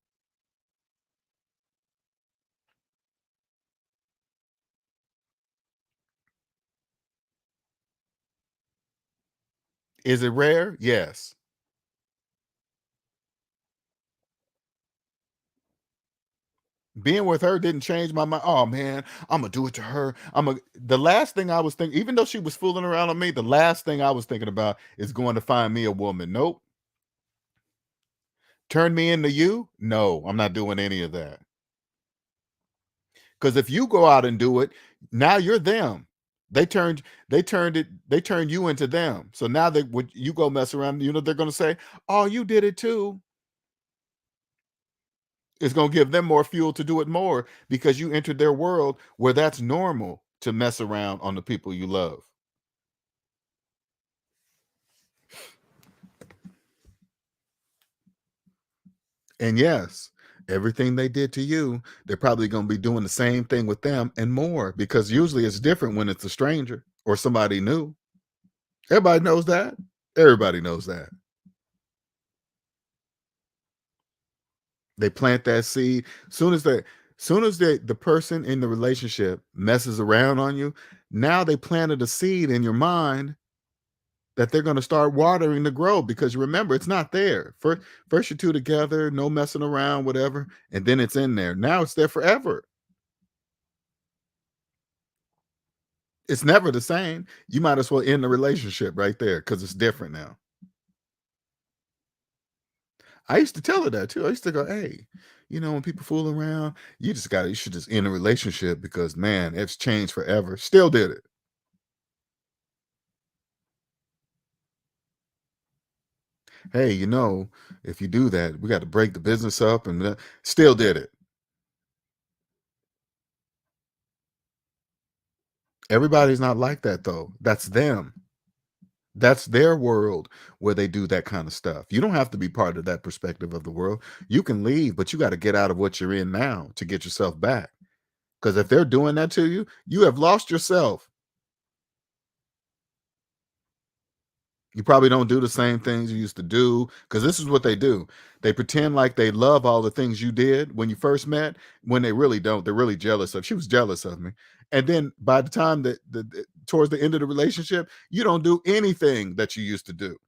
Is it rare? Yes. Being with her didn't change my mind. Oh man, I'm gonna do it to her. The last thing I was thinking, even though she was fooling around on me, the last thing I was thinking about is going to find me a woman. Nope. Turn me into you? No, I'm not doing any of that. Because if you go out and do it, now you're them. They turned you into them. So now they would you go mess around, they're gonna say, "Oh, you did it too." It's gonna give them more fuel to do it more because you entered their world where that's normal to mess around on the people you love. And yes, everything they did to you, they're probably gonna be doing the same thing with them and more, because usually it's different when it's a stranger or somebody new. Everybody knows that. Everybody knows that. They plant that seed. Soon as the person in the relationship messes around on you, now they planted a seed in your mind that they're going to start watering to grow, because remember, it's not there. First you two together, no messing around, whatever, and then it's in there. Now it's there forever. It's never the same. You might as well end the relationship right there because it's different now. I used to tell her that too. I used to go, "Hey, when people fool around, you should just end a relationship because man, it's changed forever." Still did it. "Hey, if you do that, we got to break the business up," and still did it. Everybody's not like that though. That's them. That's their world where they do that kind of stuff. You don't have to be part of that perspective of the world. You can leave, but you got to get out of what you're in now to get yourself back. Because if they're doing that to you, you have lost yourself. You probably don't do the same things you used to do, because this is what they do. They pretend like they love all the things you did when you first met, when they really don't. They're really jealous of. She was jealous of me. And then by the time that towards the end of the relationship, you don't do anything that you used to do.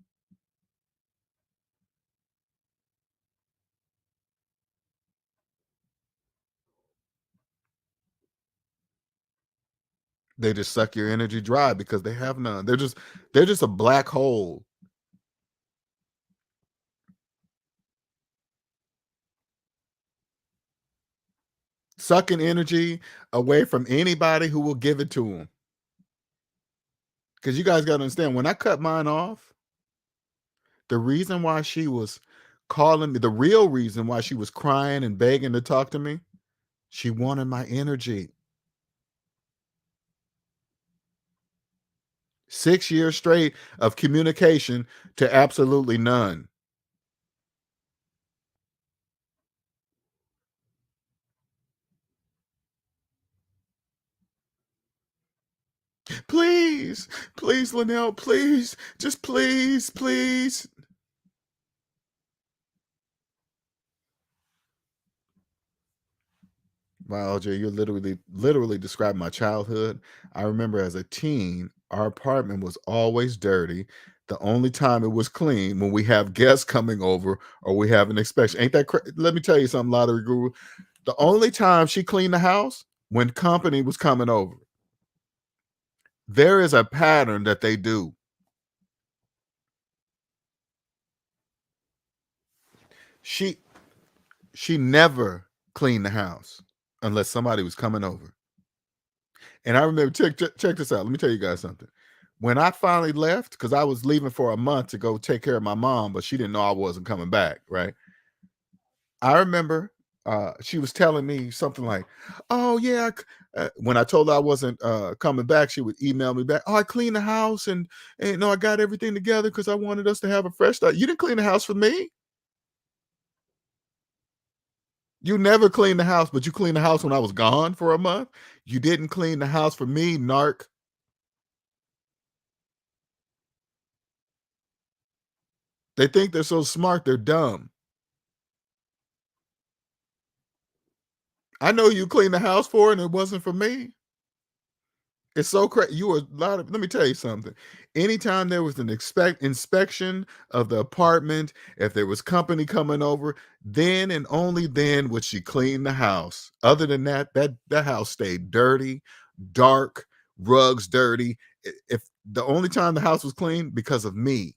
They just suck your energy dry because they have none. They're just a black hole. Sucking energy away from anybody who will give it to them. Because you guys got to understand, when I cut mine off, the reason why she was calling me, the real reason why she was crying and begging to talk to me, she wanted my energy. 6 years straight of communication to absolutely none. Please, please, Linnell, please, just please, please. Wow, OJ, you're literally describing my childhood. I remember as a teen, our apartment was always dirty. The only time it was clean when we have guests coming over or we have an inspection. Ain't that Let me tell you something, lottery guru. The only time she cleaned the house when company was coming over. There is a pattern that they do. She she never cleaned the house unless somebody was coming over. And I remember, check this out. Let me tell you guys something. When I finally left, because I was leaving for a month to go take care of my mom, but she didn't know I wasn't coming back, right? I remember she was telling me something like, "Oh yeah," when I told her I wasn't coming back, she would email me back. "Oh, I cleaned the house and no, I got everything together because I wanted us to have a fresh start." You didn't clean the house for me. You never cleaned the house, but you cleaned the house when I was gone for a month. You didn't clean the house for me, narc. They think they're so smart, they're dumb. I know you cleaned the house for, and it wasn't for me. It's so crazy. You were a lot of. Let me tell you something. Anytime there was an inspection of the apartment, if there was company coming over, then and only then would she clean the house. Other than that, that house stayed dirty, dark, rugs dirty. If the only time the house was clean because of me,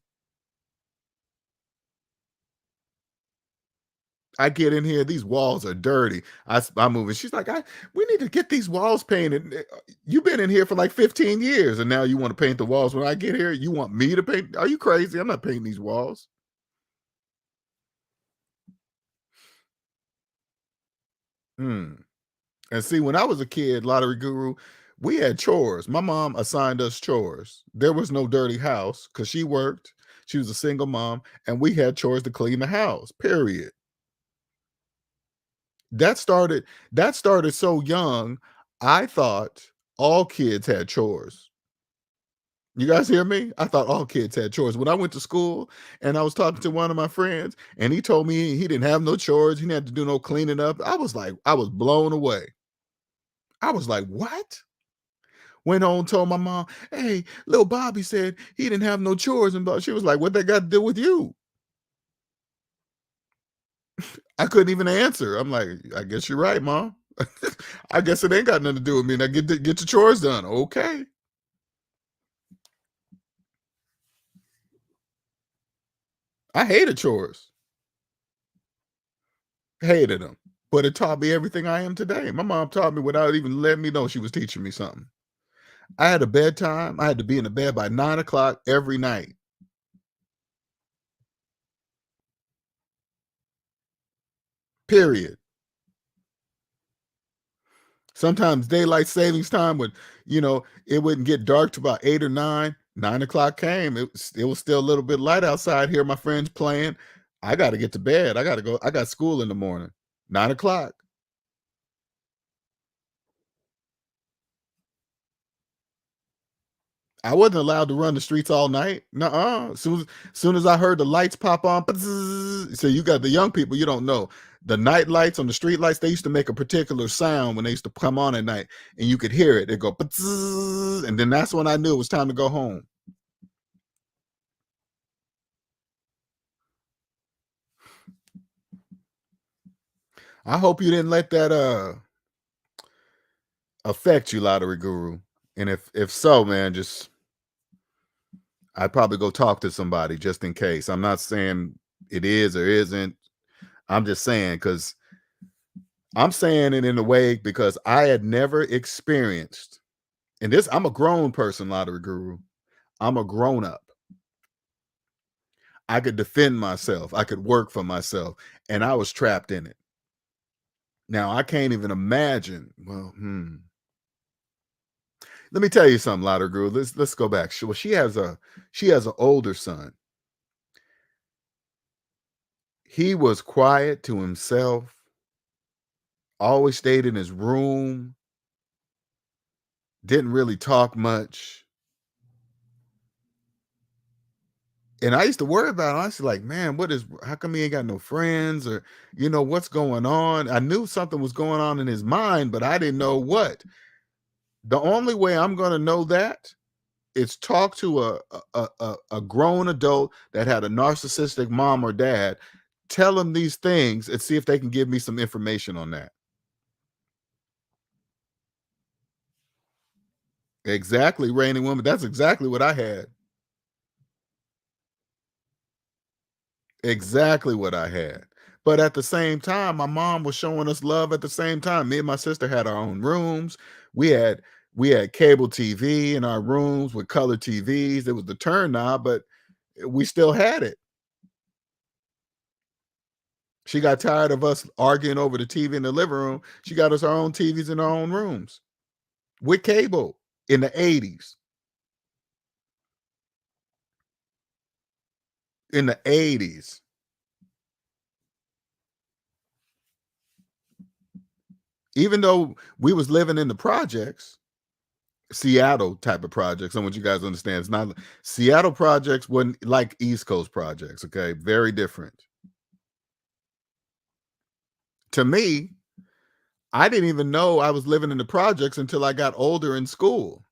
I get in here, these walls are dirty. I'm moving. She's like, we need to get these walls painted. You've been in here for like 15 years, and now you want to paint the walls when I get here? You want me to paint? Are you crazy? I'm not painting these walls. Hmm. And see, when I was a kid, lottery guru, we had chores. My mom assigned us chores. There was no dirty house because she worked. She was a single mom, and we had chores to clean the house. Period. That started that started so young, I thought all kids had chores. You guys hear me? I thought all kids had chores. When I went to school and I was talking to one of my friends and he told me he didn't have no chores, he didn't have to do no cleaning up. I was like, I was blown away. I was like, what? Went home, told my mom, hey, little Bobby said he didn't have no chores. And she was like, what that got to do with you? I couldn't even answer. I'm like, I guess you're right, mom. I guess it ain't got nothing to do with me. Now get your chores done. Okay. I hated chores. Hated them. But it taught me everything I am today. My mom taught me without even letting me know she was teaching me something. I had a bedtime. I had to be in the bed by 9 o'clock every night. Period. Sometimes daylight savings time would, it wouldn't get dark to about 8 or 9. 9 o'clock came. It was still a little bit light outside here. My friends playing. I got to get to bed. I got to go. I got school in the morning. 9 o'clock. I wasn't allowed to run the streets all night. Nuh-uh. Soon as I heard the lights pop on, so you got the young people, you don't know. The night lights on the street lights, they used to make a particular sound when they used to come on at night, and you could hear it. They go, and then that's when I knew it was time to go home. I hope you didn't let that affect you, Lottery Guru. And if so, man, just I'd probably go talk to somebody just in case. I'm not saying it is or isn't. I'm just saying, because I'm saying it in a way because I had never experienced, and this, I'm a grown person, Lottery Guru. I'm a grown up. I could defend myself. I could work for myself, and I was trapped in it. Now I can't even imagine. Well, let me tell you something, Lottery Guru. Let's go back. Well, she has an older son. He was quiet to himself. Always stayed in his room. Didn't really talk much. And I used to worry about it. I used to like, man, how come he ain't got no friends, or, what's going on? I knew something was going on in his mind, but I didn't know what. The only way I'm going to know that is talk to a grown adult that had a narcissistic mom or dad, tell them these things and see if they can give me some information on that. Exactly, Reigning Woman. That's exactly what I had. Exactly what I had. But at the same time, my mom was showing us love at the same time. Me and my sister had our own rooms. We had cable TV in our rooms with color TVs. It was the turn knob, but we still had it. She got tired of us arguing over the TV in the living room. She got us our own TVs in our own rooms with cable in the 80s. In the 80s. Even though we was living in the projects, Seattle type of projects. I want you guys to understand, it's not Seattle projects wasn't like East Coast projects. Okay, very different. To me, I didn't even know I was living in the projects until I got older in school.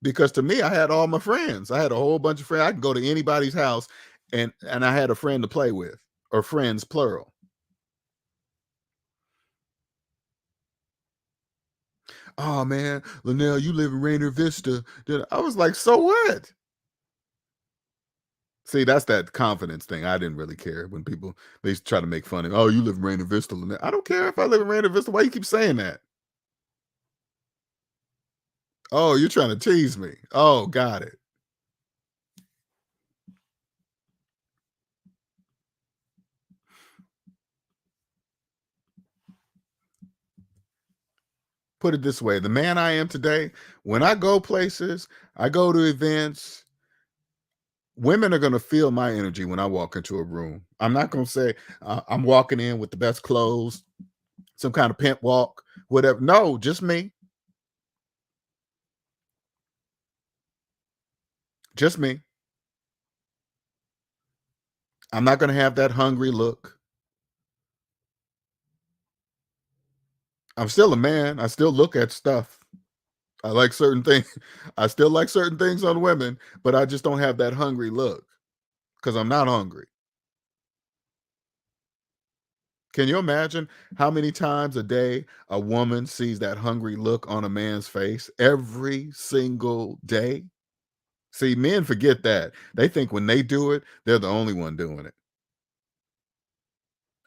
Because to me, I had all my friends. I had a whole bunch of friends. I could go to anybody's house, and I had a friend to play with, or friends plural. Oh man, Linnell, you live in Rainier Vista. I was like, so what? See, that's that confidence thing. I didn't really care when people, they try to make fun of, oh, you live in Rainier Vista. Linnell. I don't care if I live in Rainier Vista. Why you keep saying that? Oh, you're trying to tease me. Oh, got it. Put it this way, the man I am today, when I go places, I go to events, women are going to feel my energy when I walk into a room. I'm not going to say I'm walking in with the best clothes, some kind of pimp walk, whatever. No, just me. Just me. I'm not going to have that hungry look. I'm still a man. I still look at stuff. I like certain things. I still like certain things on women, but I just don't have that hungry look because I'm not hungry. Can you imagine how many times a day a woman sees that hungry look on a man's face? Every single day. See, men forget that. They think when they do it, they're the only one doing it.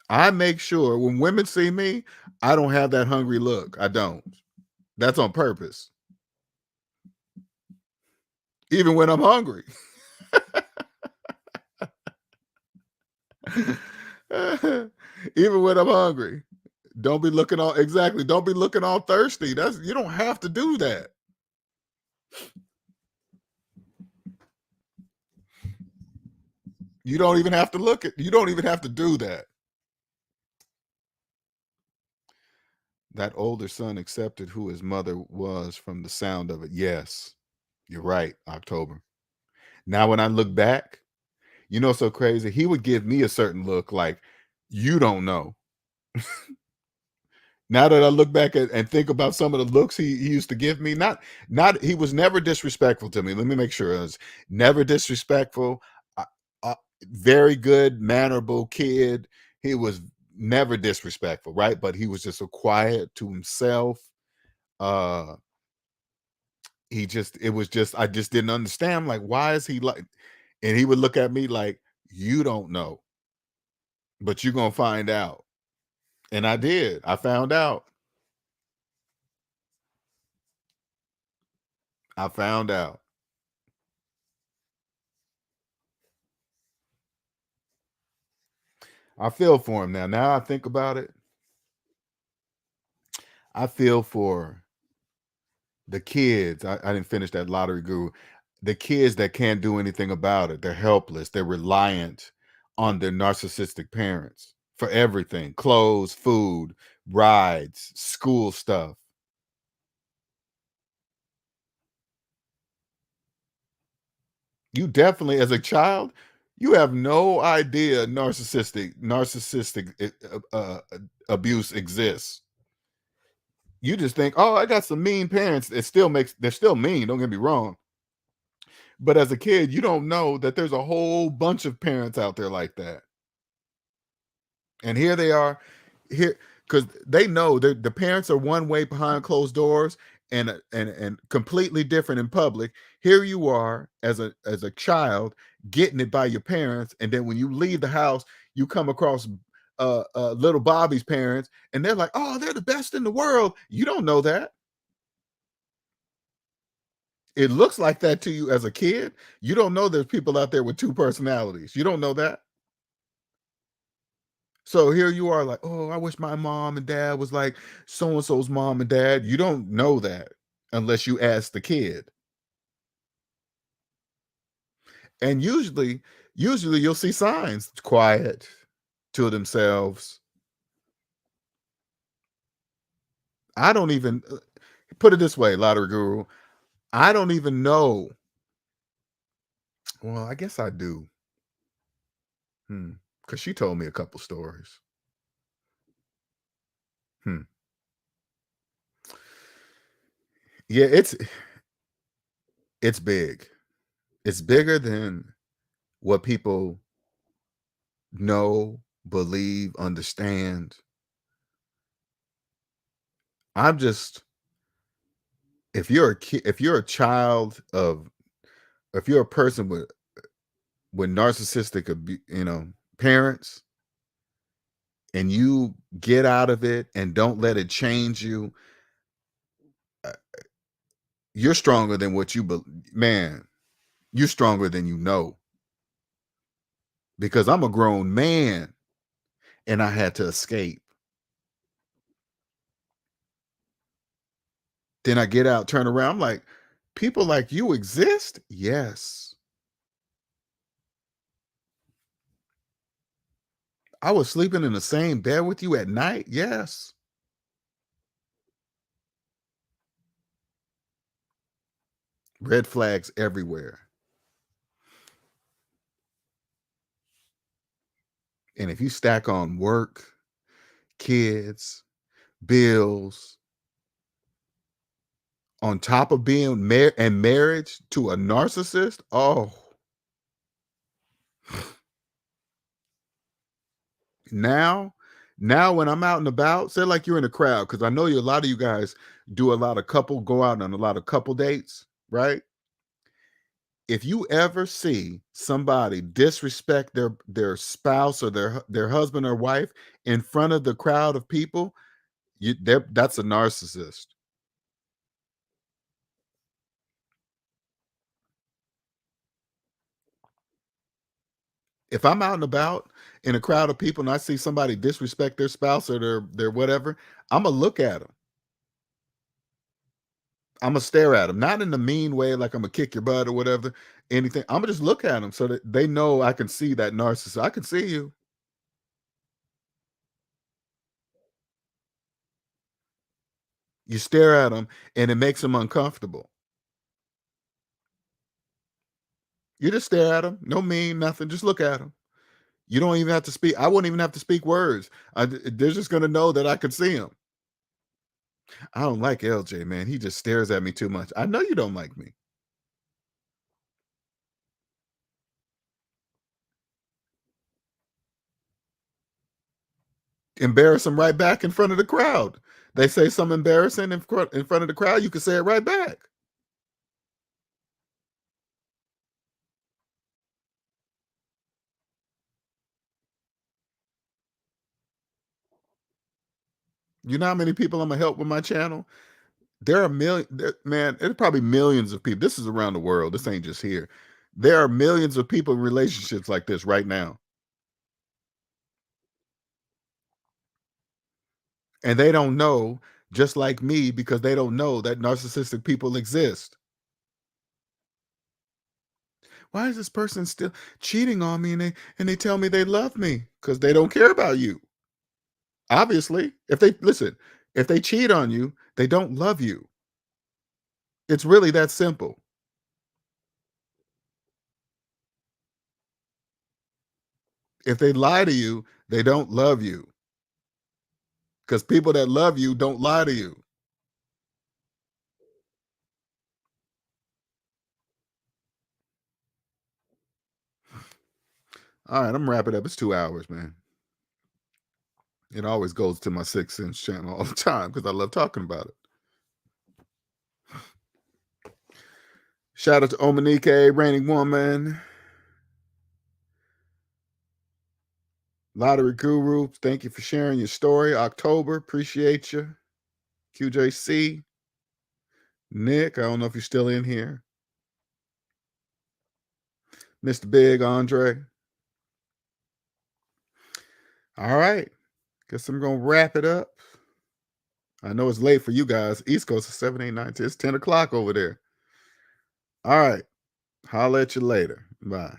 I make sure when women see me, I don't have that hungry look. I don't. That's on purpose. Even when I'm hungry. Even when I'm hungry. Don't be looking all exactly. Don't be looking all thirsty. You don't have to do that. You don't even have to look at. You don't even have to do that. That older son accepted who his mother was from the sound of it. Yes, you're right, October. Now, when I look back, you know, so crazy. He would give me a certain look like, you don't know. Now that I look back and think about some of the looks he used to give me, not he was never disrespectful to me. Let me make sure it was never disrespectful. Uh, Very good, mannerable kid. He was never disrespectful, right? But he was just so quiet to himself. Uh, it was just, I just didn't understand. I'm like, why is he like? And he would look at me like, you don't know, but you're gonna find out. And I did. I found out. I found out. I feel for him now. Now I think about it, I feel for the kids. I didn't finish that lottery guru. The kids that can't do anything about it. They're helpless. They're reliant on their narcissistic parents for everything: clothes, food, rides, school stuff. You definitely, as a child, you have no idea narcissistic abuse exists. You just think, oh, I got some mean parents. They're still mean. Don't get me wrong. But as a kid, you don't know that there's a whole bunch of parents out there like that. And here they are, here, because they know that the parents are one way behind closed doors and completely different in public. Here you are as a child getting it by your parents, and then when you leave the house, you come across little Bobby's parents, and they're like, "Oh, they're the best in the world." You don't know that. It looks like that to you as a kid. You don't know there's people out there with two personalities. You don't know that. So here you are like, "Oh, I wish my mom and dad was like so and so's mom and dad." You don't know that unless you ask the kid. And usually you'll see signs, quiet, to themselves. I don't even put it this way, lottery guru. I don't even know. Well, I guess I do. Because she told me a couple stories. Hmm. Yeah, it's big. It's bigger than what people know, believe, understand. I'm just, if you're a kid, if you're a child of, if you're a person with narcissistic parents, and you get out of it and don't let it change you, uh, you're stronger than what you man, you're stronger than you know, because I'm a grown man and I had to escape. Then I get out, turn around, I'm like, people like you exist? Yes. I was sleeping in the same bed with you at night? Yes. Red flags everywhere. And if you stack on work, kids, bills, on top of being marriage to a narcissist, oh, now, now when I'm out and about, say like you're in a crowd, because I know a lot of you guys do a lot of go out on a lot of couple dates, right? If you ever see somebody disrespect their spouse or their husband or wife in front of the crowd of people, that's a narcissist. If I'm out and about in a crowd of people and I see somebody disrespect their spouse or their whatever, I'm gonna look at them. I'ma stare at them, not in a mean way, like Imma kick your butt or whatever, anything. Imma just look at them so that they know I can see that narcissist. I can see you. You stare at them, and it makes them uncomfortable. You just stare at them, no mean, nothing, just look at them. You don't even have to speak. I wouldn't even have to speak words. They're just gonna know that I could see him. I don't like LJ, man. He just stares at me too much. I know you don't like me. Embarrass him right back in front of the crowd. They say something embarrassing in front of the crowd, you can say it right back. You know how many people I'm gonna help with my channel? There are man, there's probably millions of people. This is around the world. This ain't just here. There are millions of people in relationships like this right now. And they don't know, just like me, because they don't know that narcissistic people exist. Why is this person still cheating on me, and they tell me they love me? Because they don't care about you. Obviously, if they listen, if they cheat on you, they don't love you. It's really that simple. If they lie to you, they don't love you. Because people that love you don't lie to you. All right, I'm wrapping up. It's 2 hours, man. It always goes to my 6 Sense channel all the time because I love talking about it. Shout out to Omanike, Reigning Woman, Lottery Guru. Thank you for sharing your story. October, appreciate you. QJC, Nick, I don't know if you're still in here. Mr. Big, Andre. All right. Guess I'm going to wrap it up. I know it's late for you guys. East Coast is 7, 8, 9, 10. It's 10 o'clock over there. All right. Holla at you later. Bye.